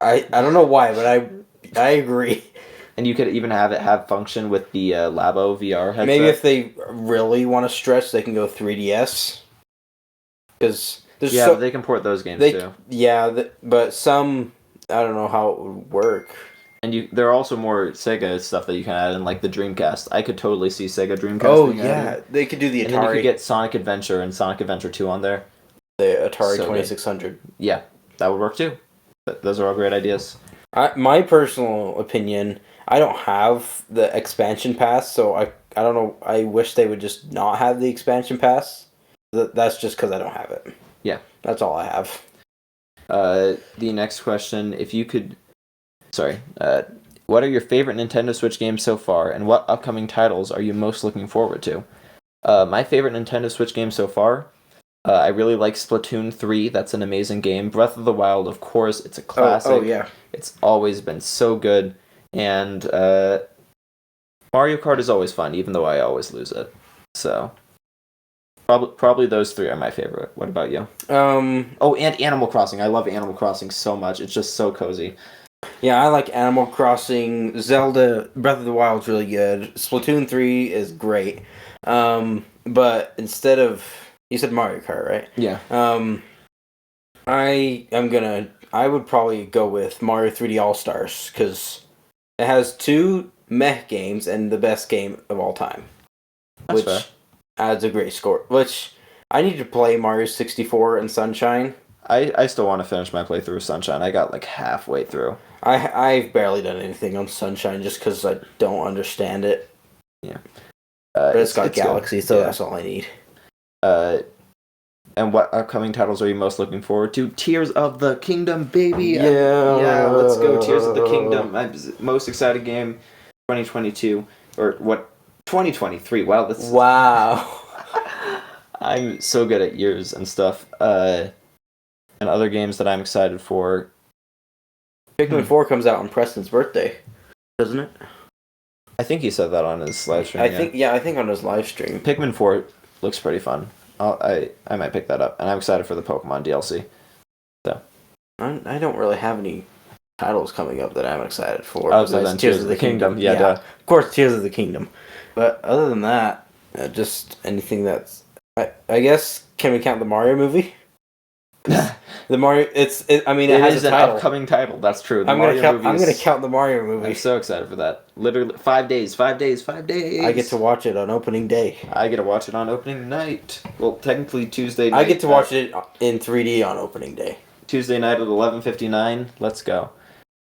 B: I don't know why, but I agree.
C: And you could even have function with the Labo VR headset.
B: Maybe if they really want to stretch, they can go 3DS. Because
C: they can port those games too.
B: Yeah, but some, I don't know how it would work.
C: And there are also more Sega stuff that you can add in, the Dreamcast. I could totally see Sega Dreamcast being added.
B: They could do the Atari.
C: And then you could get Sonic Adventure and Sonic Adventure 2 on there.
B: The Atari 2600.
C: Yeah, that would work too. Those are all great ideas.
B: My personal opinion, I don't have the expansion pass, so I don't know. I wish they would just not have the expansion pass. That's just because I don't have it.
C: Yeah.
B: That's all I have.
C: The next question, if you could... Sorry. What are your favorite Nintendo Switch games so far, and what upcoming titles are you most looking forward to? My favorite Nintendo Switch game so far, I really like Splatoon 3. That's an amazing game. Breath of the Wild, of course. It's a classic.
B: Oh yeah.
C: It's always been so good. And Mario Kart is always fun, even though I always lose it. So, probably those three are my favorite. What about you? And Animal Crossing. I love Animal Crossing so much. It's just so cozy.
B: Yeah, I like Animal Crossing. Zelda, Breath of the Wild is really good. Splatoon 3 is great. But instead of... You said Mario Kart, right?
C: Yeah.
B: I would probably go with Mario 3D All-Stars, because it has 2 mech games and the best game of all time.
C: That's
B: which
C: fair.
B: Adds a great score. Which, I need to play Mario 64 and Sunshine.
C: I still want to finish my playthrough of Sunshine. I got halfway through.
B: I've barely done anything on Sunshine just because I don't understand it.
C: Yeah.
B: But it's got Galaxy, so that's all I need.
C: And what upcoming titles are you most looking forward to? Tears of the Kingdom, baby!
B: Yeah,
C: let's go, Tears of the Kingdom. My most excited game, 2022. Or what? 2023. Wow, that's...
B: Wow.
C: I'm so good at years and stuff. And other games that I'm excited for.
B: Pikmin 4 comes out on Preston's birthday, doesn't it?
C: I think he said that on his live stream.
B: I think on his live stream.
C: Pikmin 4 looks pretty fun. I might pick that up, and I'm excited for the Pokemon DLC. So
B: I don't really have any titles coming up that I'm excited for.
C: Other than Tears of the Kingdom. Yeah, duh.
B: Of course, Tears of the Kingdom. But other than that, just anything that's... I guess, can we count the Mario movie? The Mario, I mean,
C: It
B: has
C: is
B: a
C: an
B: title.
C: upcoming title. That's true.
B: I'm gonna count the Mario movie.
C: I'm so excited for that. Literally 5 days. 5 days. 5 days.
B: I get to watch it on opening day.
C: I get to watch it on opening night. Well, technically Tuesday night.
B: I get to watch it in 3D on opening day.
C: Tuesday night at 11:59. Let's go.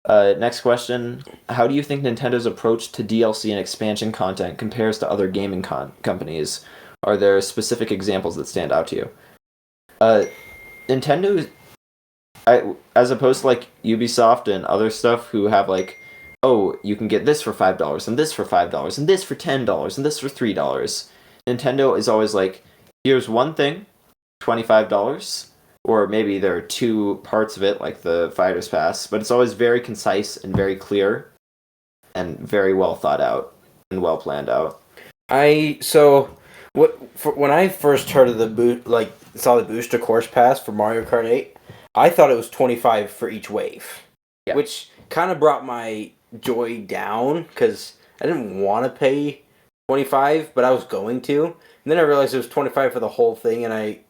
C: Next question. How do you think Nintendo's approach to DLC and expansion content compares to other gaming companies? Are there specific examples that stand out to you? Nintendo, as opposed to like Ubisoft and other stuff who have like, oh, you can get this for $5 and this for $5 and this for $10 and this for $3. Nintendo is always like, here's one thing, $25. Or maybe there are two parts of it, like the Fighter's Pass, but it's always very concise and very clear, and very well thought out and well planned out.
B: When I first heard of saw the booster course pass for Mario Kart 8, I thought it was $25 for each wave, which kind of brought my joy down because I didn't want to pay $25, but I was going to. And then I realized it was $25 for the whole thing, and I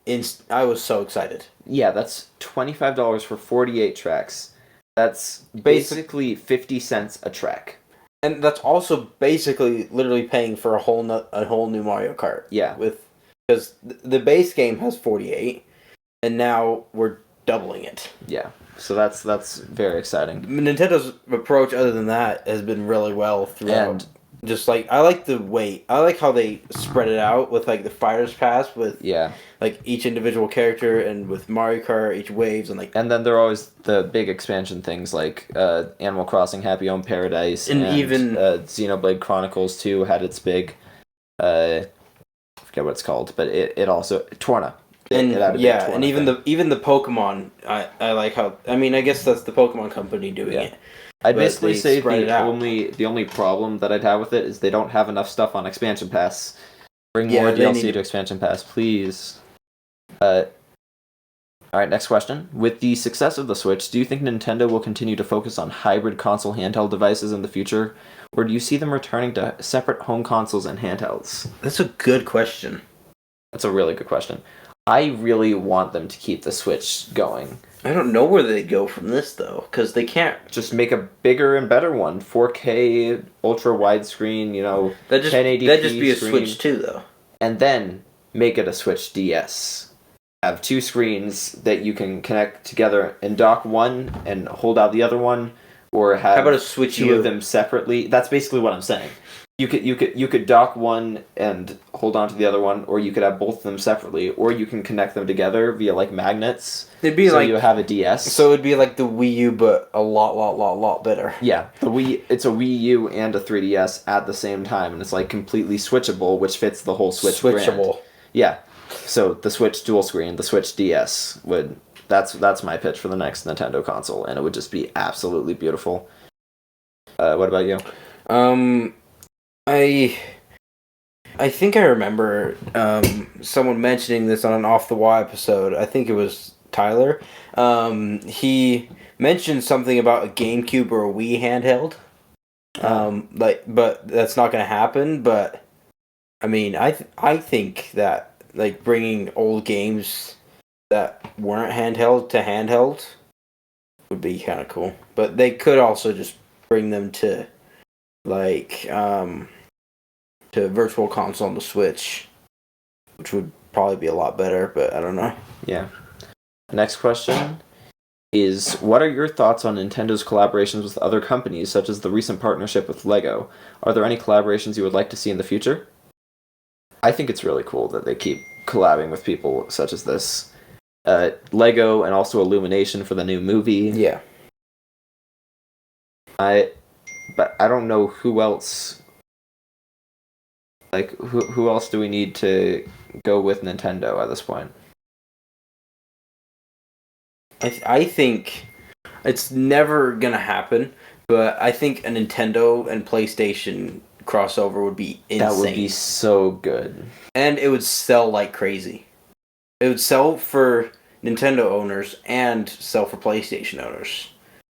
B: was so excited.
C: Yeah, that's $25 for 48 tracks. That's basically 50 cents a track.
B: And that's also basically literally paying for a whole new Mario Kart.
C: Yeah.
B: Because the base game has 48, and now we're doubling it.
C: Yeah. So that's very exciting.
B: Nintendo's approach, other than that, has been really well throughout. And just like I like how they spread it out with like the Fighter's Pass with like each individual character, and with Mario Kart each waves, and then
C: there are always the big expansion things like Animal Crossing Happy Home Paradise and even Xenoblade Chronicles 2 had its big I forget what it's called, but it also Torna.
B: And even the Pokemon, I like how, I mean, I guess that's the Pokemon company doing it.
C: I'd basically say the only problem that I'd have with it is they don't have enough stuff on Expansion Pass. Bring more DLC to Expansion Pass, please. Alright, next question. With the success of the Switch, do you think Nintendo will continue to focus on hybrid console handheld devices in the future? Or do you see them returning to separate home consoles and handhelds?
B: That's a good question.
C: That's a really good question. I really want them to keep the Switch going.
B: I don't know where they go from this, though, because they can't
C: just make a bigger and better one. 4K, ultra widescreen, 1080p.
B: That'd just be a Switch 2, though.
C: And then make it a Switch DS. Have two screens that you can connect together and dock one and hold out the other one, or have
B: how about a Switch
C: two of them separately. That's basically what I'm saying. You could dock one and hold on to the other one, or you could have both of them separately, or you can connect them together via like magnets.
B: It'd be
C: you have a DS.
B: So it'd be like the Wii U, but a lot better.
C: Yeah, it's a Wii U and a 3DS at the same time, and it's like completely switchable, which fits the whole Switch brand. Yeah, so the Switch dual screen, the Switch DS that's my pitch for the next Nintendo console, and it would just be absolutely beautiful. What about you?
B: I think I remember someone mentioning this on an Off the Wall episode. I think it was Tyler. He mentioned something about a GameCube or a Wii handheld. But that's not going to happen. But I mean, I think that like bringing old games that weren't handheld to handheld would be kind of cool. But they could also just bring them to to Virtual Console on the Switch, which would probably be a lot better, but I don't know.
C: Yeah. Next question is, what are your thoughts on Nintendo's collaborations with other companies, such as the recent partnership with Lego? Are there any collaborations you would like to see in the future? I think it's really cool that they keep collabing with people such as this. Lego and also Illumination for the new movie.
B: Yeah.
C: But I don't know who else. Like, who else do we need to go with Nintendo at this point?
B: I think it's never gonna happen, but I think a Nintendo and PlayStation crossover would be insane.
C: That would be so good.
B: And it would sell like crazy. It would sell for Nintendo owners and sell for PlayStation owners.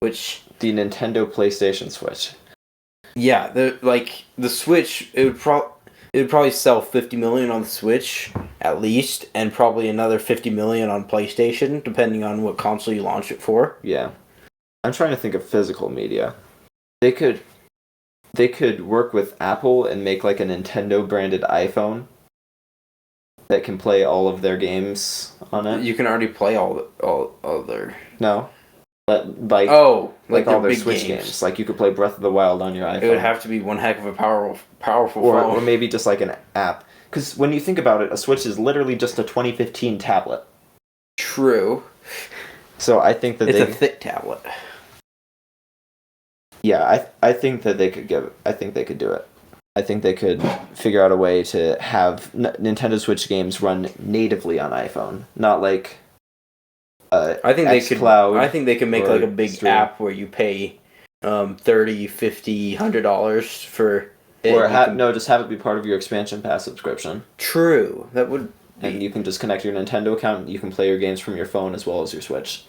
B: Which
C: the Nintendo PlayStation Switch.
B: Yeah, the Switch, it would probably sell 50 million on the Switch, at least, and probably another 50 million on PlayStation, depending on what console you launch it for.
C: Yeah. I'm trying to think of physical media. They could work with Apple and make like a Nintendo branded iPhone that can play all of their games on it.
B: You can already play all their...
C: No. Like
B: all
C: their Switch games. Like you could play Breath of the Wild on your iPhone.
B: It would have to be one heck of a powerful
C: or,
B: phone.
C: Or maybe just like an app. Because when you think about it, a Switch is literally just a 2015 tablet.
B: True.
C: So I think that
B: it's a thick tablet.
C: Yeah, I think that they could do it. I think they could figure out a way to have Nintendo Switch games run natively on iPhone, not like
B: I think
C: xCloud.
B: I think they could make like a big
C: stream.
B: app where you pay $30, $50, $100 for it.
C: Or just have it be part of your expansion pass subscription.
B: True. That would be...
C: And you can just connect your Nintendo account and you can play your games from your phone as well as your Switch.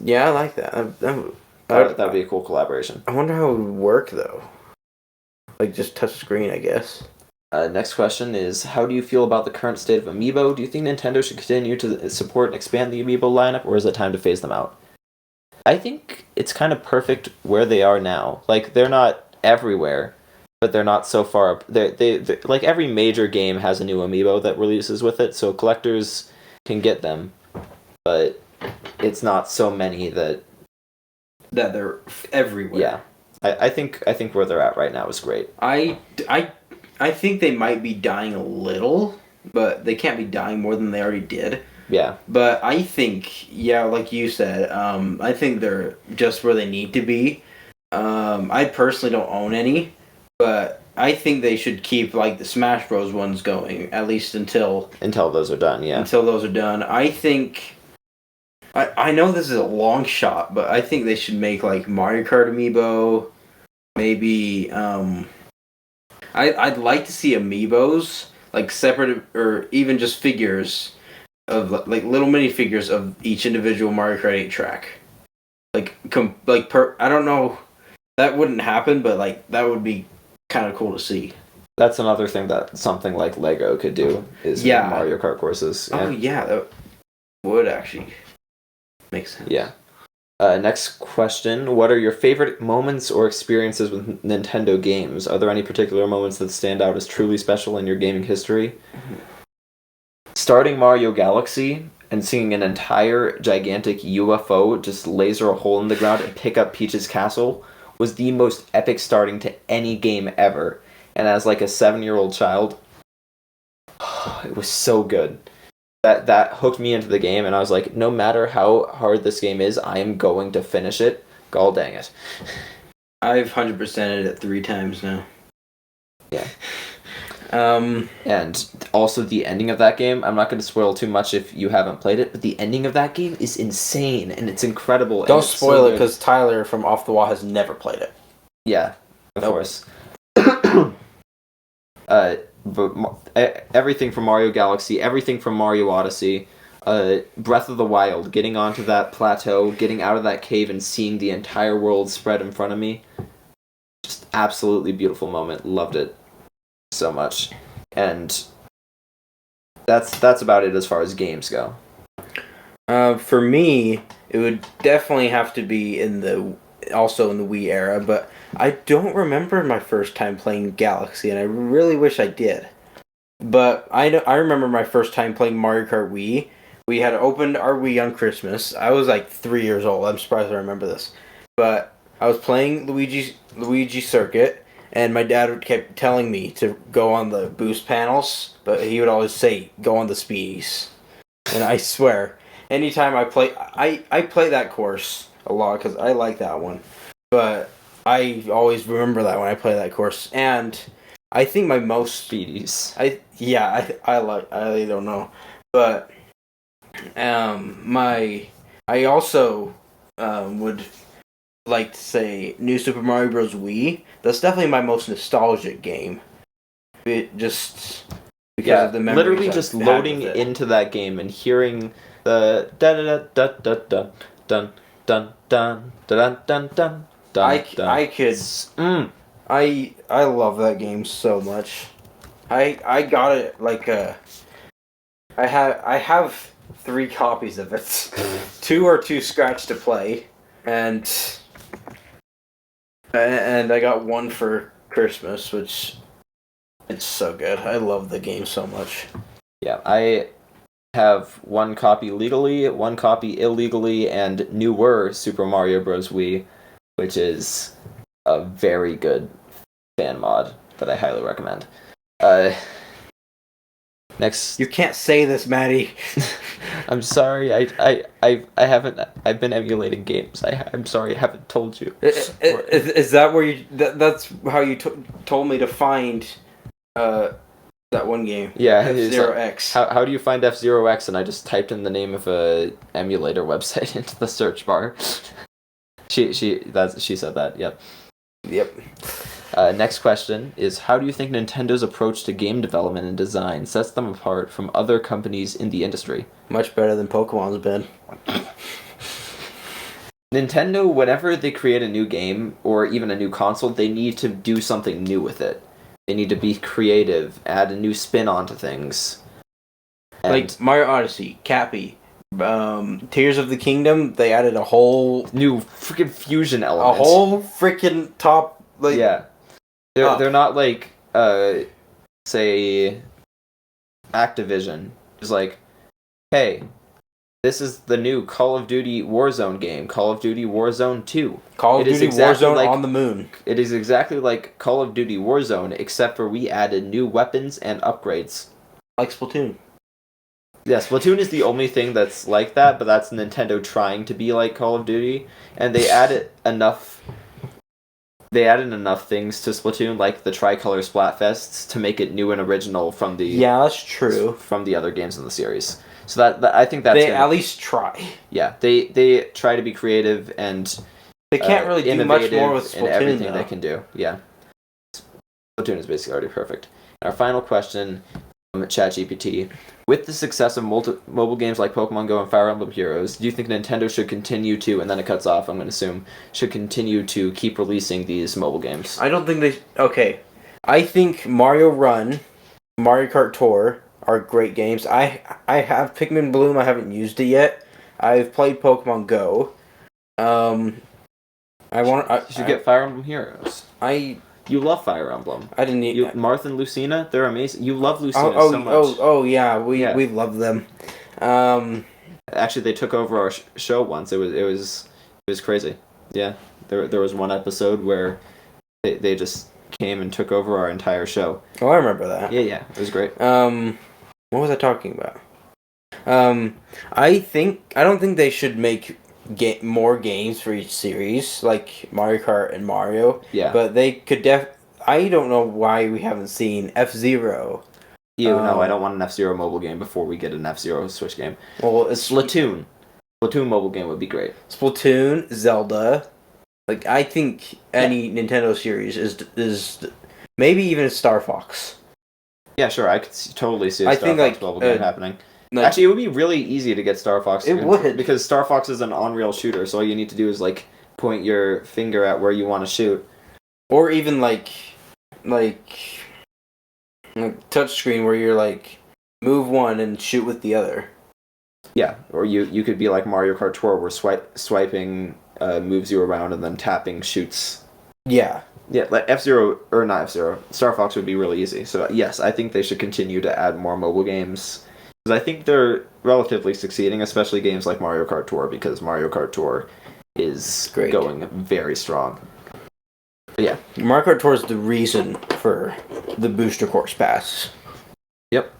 B: Yeah, I like that.
C: That would be a cool collaboration.
B: I wonder how it would work, though. Like, just touch screen, I guess.
C: Next question is, how do you feel about the current state of Amiibo? Do you think Nintendo should continue to support and expand the Amiibo lineup, or is it time to phase them out? I think it's kind of perfect where they are now. Like, they're not everywhere, but they're not so far up. They like, every major game has a new Amiibo that releases with it, so collectors can get them, but it's not so many that
B: they're everywhere.
C: Yeah. I think where they're at right now is great.
B: I think they might be dying a little, but they can't be dying more than they already did.
C: Yeah.
B: But I think, yeah, like you said, I think they're just where they need to be. I personally don't own any, but I think they should keep like the Smash Bros. Ones going, at least until
C: those are done, yeah.
B: Until those are done. I think... I know this is a long shot, but I think they should make like Mario Kart Amiibo. Maybe I'd like to see Amiibos like separate or even just figures of like little mini figures of each individual Mario Kart 8 track. I don't know, that wouldn't happen, but like that would be kind of cool to see.
C: That's another thing that something like Lego could do is Mario Kart courses.
B: Yeah. Oh yeah, that would actually make sense.
C: Yeah. Next question. What are your favorite moments or experiences with Nintendo games? Are there any particular moments that stand out as truly special in your gaming history? Mm-hmm. Starting Mario Galaxy and seeing an entire gigantic UFO just laser a hole in the ground and pick up Peach's castle was the most epic starting to any game ever. And as like a 7-year-old child, it was so good. That hooked me into the game, and I was like, no matter how hard this game is, I am going to finish it. God dang it.
B: I've 100%ed it 3 times now.
C: Yeah. And also the ending of that game, I'm not going to spoil too much if you haven't played it, but the ending of that game is insane, and it's incredible.
B: Don't spoil it, because Tyler from Off the Wall has never played it.
C: Yeah, of course. But everything from Mario Galaxy, everything from Mario Odyssey, Breath of the Wild, getting onto that plateau, getting out of that cave and seeing the entire world spread in front of me. Just absolutely beautiful moment. Loved it so much. And that's about it as far as games go.
B: For me, it would definitely have to be also in the Wii era, but I don't remember my first time playing Galaxy, and I really wish I did. But I remember my first time playing Mario Kart Wii. We had opened our Wii on Christmas. I was like 3 years old. I'm surprised I remember this. But I was playing Luigi Circuit, and my dad kept telling me to go on the boost panels, but he would always say, go on the speedies. And I swear, anytime I play that course a lot, because I like that one. But I always remember that when I play that course. And I think my most...
C: Speedies.
B: I don't know. But I also would like to say New Super Mario Bros. Wii. That's definitely my most nostalgic game. It just... because of the memories
C: literally just loading into that game and hearing the da-da-da-da-da-da dun dun dun dun dun dun.
B: I love that game so much. I got it like I have 3 copies of it. 2 are too scratched to play, and I got 1 for Christmas, which it's so good. I love the game so much.
C: Yeah, I have 1 copy legally, 1 copy illegally, and newer Super Mario Bros. Wii, which is a very good fan mod that I highly recommend. Next,
B: you can't say this, Maddie.
C: I'm sorry. I haven't. I've been emulating games. I'm sorry. I haven't told you.
B: Is that where you? That's how you told me to find that one game.
C: Yeah,
B: F-Zero-X.
C: How do you find F-Zero-X? And I just typed in the name of a emulator website into the search bar. She said that. Yep.
B: Yep.
C: Next question is, how do you think Nintendo's approach to game development and design sets them apart from other companies in the industry?
B: Much better than Pokemon's been.
C: Nintendo, whenever they create a new game or even a new console, they need to do something new with it. They need to be creative, add a new spin onto things. And
B: like Mario Odyssey, Cappy, Tears of the Kingdom, they added a whole
C: new freaking fusion element.
B: A whole freaking top, like...
C: Yeah. They're not like, say, Activision. It's like, hey, this is the new Call of Duty Warzone game, Call of Duty Warzone 2.
B: Call of Duty Warzone on the moon.
C: It is exactly like Call of Duty Warzone, except for we added new weapons and upgrades.
B: Like Splatoon.
C: Yeah, Splatoon is the only thing that's like that, but that's Nintendo trying to be like Call of Duty, and they added enough things to Splatoon, like the Tricolor Splatfests, to make it new and original from the...
B: Yeah, that's true.
C: From the other games in the series. So that I think that's...
B: They at least try.
C: Yeah, they try to be creative and...
B: They can't really do much more with Splatoon,
C: in everything
B: though.
C: They can do. Yeah. Splatoon is basically already perfect. And our final question from ChatGPT. With the success of mobile games like Pokemon Go and Fire Emblem Heroes, do you think Nintendo should continue to, and then it cuts off, I'm going to assume, should continue to keep releasing these mobile games?
B: I don't think they... Okay. I think Mario Run, Mario Kart Tour are great games. I have Pikmin Bloom. I haven't used it yet. I've played Pokemon Go. You
C: should get Fire Emblem Heroes. You love Fire Emblem.
B: I didn't need...
C: Marth and Lucina, they're amazing. You love Lucina so much.
B: Yeah, we love them.
C: Actually, they took over our show once. It was crazy. Yeah, there was one episode where they just came and took over our entire show.
B: Oh, I remember that.
C: Yeah, it was great.
B: What was I talking about? I don't think they should make more games for each series, like Mario Kart and Mario.
C: Yeah.
B: But they could I don't know why we haven't seen F-Zero.
C: No, I don't want an F-Zero mobile game before we get an F-Zero Switch game.
B: Well, it's
C: Splatoon. Splatoon mobile game would be great.
B: Splatoon, Zelda. Like, I think any Nintendo series is maybe even Star Fox.
C: Yeah, sure. I could totally see a Star Fox mobile game happening.
B: Like,
C: actually, it would be really easy to get Star Fox.
B: It would.
C: Because Star Fox is an on-rail shooter, so all you need to do is, like, point your finger at where you want to shoot.
B: Or even, like touchscreen where you're, like, move one and shoot with the other.
C: Yeah, or you could be like Mario Kart Tour, where swiping moves you around and then tapping shoots.
B: Yeah.
C: Yeah, like F-Zero, or not F-Zero, Star Fox would be really easy. So, yes, I think they should continue to add more mobile games. Because I think they're relatively succeeding, especially games like Mario Kart Tour, because Mario Kart Tour is going very strong. But yeah.
B: Mario Kart Tour is the reason for the Booster Course Pass.
C: Yep.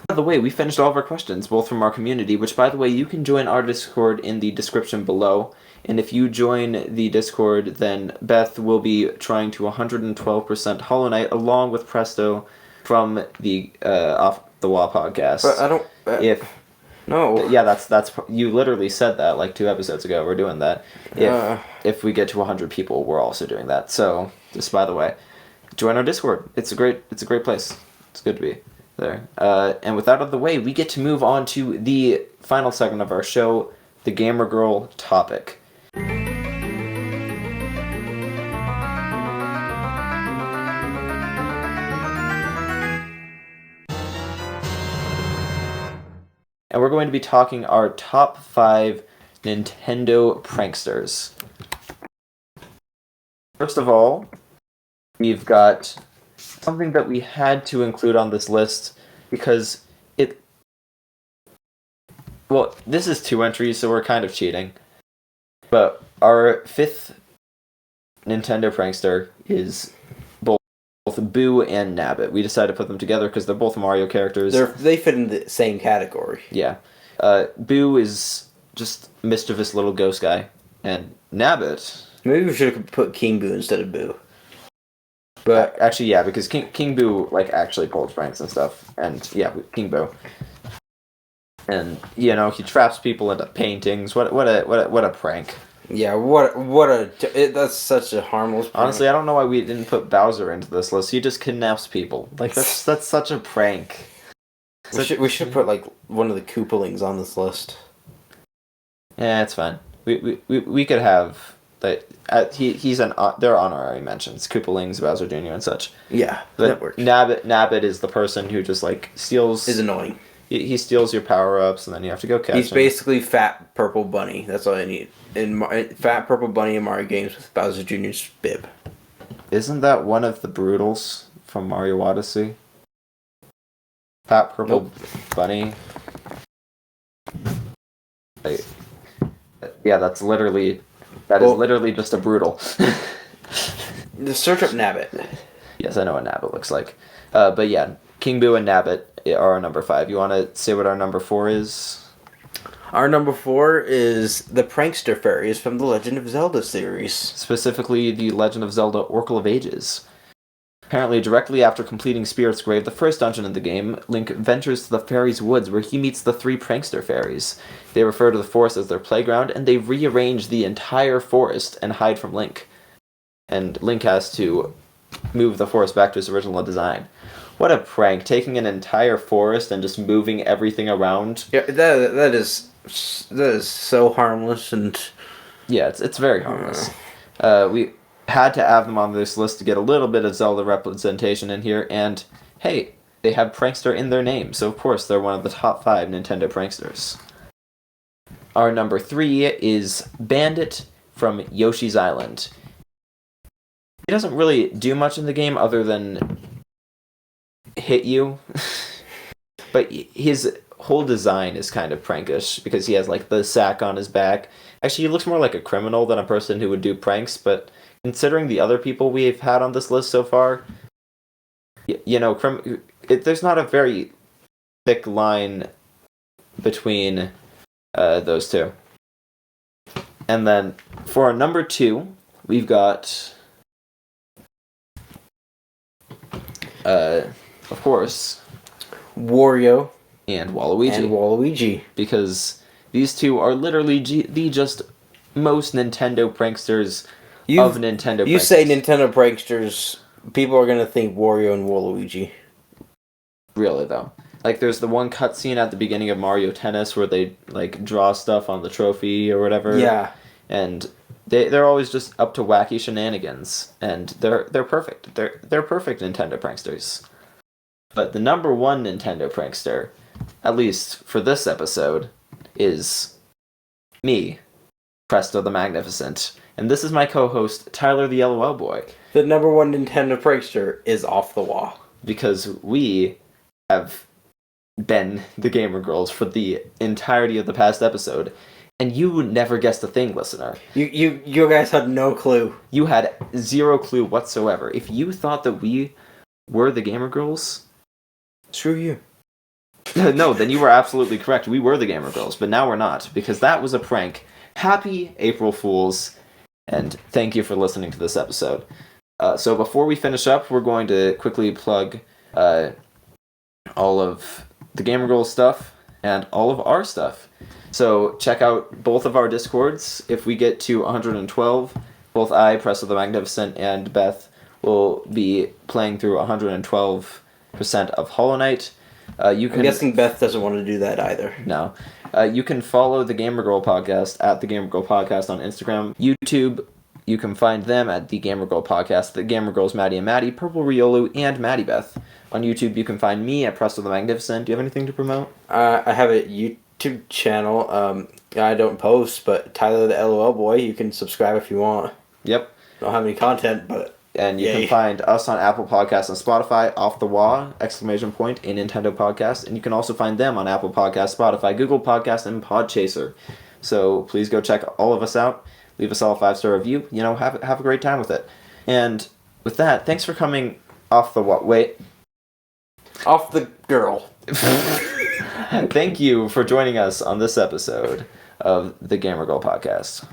C: By the way, we finished all of our questions, both from our community, which, by the way, you can join our Discord in the description below. And if you join the Discord, then Beth will be trying to 112% Hollow Knight along with Presto from the Off the Wall podcast.
B: But I don't... No.
C: Yeah, that's you literally said that like 2 episodes ago. We're doing that. If we get to 100 people, we're also doing that. So, just by the way, join our Discord. It's a great place. It's good to be there. And with that out of the way, we get to move on to the final segment of our show, the Gamer Girl topic. and we're going to be talking our top 5 Nintendo pranksters. First of all, we've got something that we had to include on this list because well, this is 2 entries, so we're kind of cheating. But our 5th Nintendo prankster is both Boo and Nabbit. We decided to put them together because they're both Mario characters.
B: They fit in the same category.
C: Yeah. Boo is just mischievous little ghost guy. And Nabbit...
B: Maybe we should have put King Boo instead of Boo.
C: But actually, yeah, because King Boo actually pulls pranks and stuff. And yeah, King Boo. And he traps people into paintings. What a prank.
B: Yeah, that's such a harmless prank.
C: Honestly, I don't know why we didn't put Bowser into this list. He just kidnaps people. That's such a prank.
B: We should put one of the Koopalings on this list.
C: Yeah, it's fine. We could have that. They're honorary mentions. Koopalings, Bowser Jr. and such.
B: Yeah,
C: that works. Nabbit is the person who just steals.
B: Is annoying.
C: He steals your power-ups, and then you have to go catch him.
B: He's basically Fat Purple Bunny. That's all I need. Fat Purple Bunny in Mario games with Bowser Jr.'s bib.
C: Isn't that one of the Broodals from Mario Odyssey? Fat Purple Bunny. Yeah, that is literally just a Broodal.
B: Search up Nabbit.
C: Yes, I know what Nabbit looks like. But yeah, King Boo and Nabbit are our number 5. You want to say what our number 4 is?
B: Our number 4 is the Prankster Fairies from the Legend of Zelda series.
C: Specifically, the Legend of Zelda Oracle of Ages. Apparently, directly after completing Spirit's Grave, the first dungeon in the game, Link ventures to the fairies' woods where he meets the 3 prankster fairies. They refer to the forest as their playground, and they rearrange the entire forest and hide from Link. And Link has to move the forest back to its original design. What a prank, taking an entire forest and just moving everything around.
B: Yeah, that is so harmless and...
C: Yeah, it's very harmless. We had to have them on this list to get a little bit of Zelda representation in here, and hey, they have prankster in their name, so of course they're one of the top 5 Nintendo pranksters. Our number 3 is Bandit from Yoshi's Island. He doesn't really do much in the game other than hit you, but his whole design is kind of prankish because he has the sack on his back. Actually, he looks more like a criminal than a person who would do pranks, but considering the other people we've had on this list so far, there's not a very thick line between those two. And then for our number 2, we've got of course,
B: Wario
C: and Waluigi. Because these two are literally the just most Nintendo pranksters of Nintendo pranksters.
B: You say Nintendo pranksters, people are going to think Wario and Waluigi.
C: Really, though. There's the one cutscene at the beginning of Mario Tennis where they, draw stuff on the trophy or whatever.
B: Yeah.
C: And they're always just up to wacky shenanigans. And they're perfect. They're perfect Nintendo pranksters. But the number 1 Nintendo prankster, at least for this episode, is me, Presto the Magnificent. And this is my co-host, Tyler the LOL Boy.
B: The number 1 Nintendo prankster is off the wall.
C: Because we have been the Gamer Girls for the entirety of the past episode. And you never guessed a thing, listener.
B: You guys had no clue.
C: You had 0 clue whatsoever. If you thought that we were the Gamer Girls...
B: Screw you.
C: No, then you were absolutely correct. We were the Gamer Girls, but now we're not, because that was a prank. Happy April Fools, and thank you for listening to this episode. So before we finish up, we're going to quickly plug all of the Gamer Girls stuff and all of our stuff. So check out both of our Discords. If we get to 112, both I, Presto the Magnificent, and Beth will be playing through 112% of Hollow Knight. I'm
B: guessing Beth doesn't want to do that either.
C: No. You can follow the Gamer Girl Podcast at the Gamer Girl Podcast on Instagram, YouTube. you can find them at the Gamer Girl Podcast, the Gamer Girls Maddie and Maddie, Purple Riolu, and Maddie Beth. On YouTube, you can find me at Presto the Magnificent. Do you have anything to promote?
B: I have a YouTube channel. I don't post, but Tyler the LOL Boy, you can subscribe if you want.
C: Yep.
B: Don't have any content, but...
C: And you can find us on Apple Podcasts and Spotify, Off the Wall, ! A Nintendo Podcast. And you can also find them on Apple Podcasts, Spotify, Google Podcasts, and Podchaser. So please go check all of us out. Leave us all a 5-star review. Have a great time with it. And with that, thanks for coming off the what? Wait.
B: Off the girl.
C: Thank you for joining us on this episode of the Gamer Girl Podcast.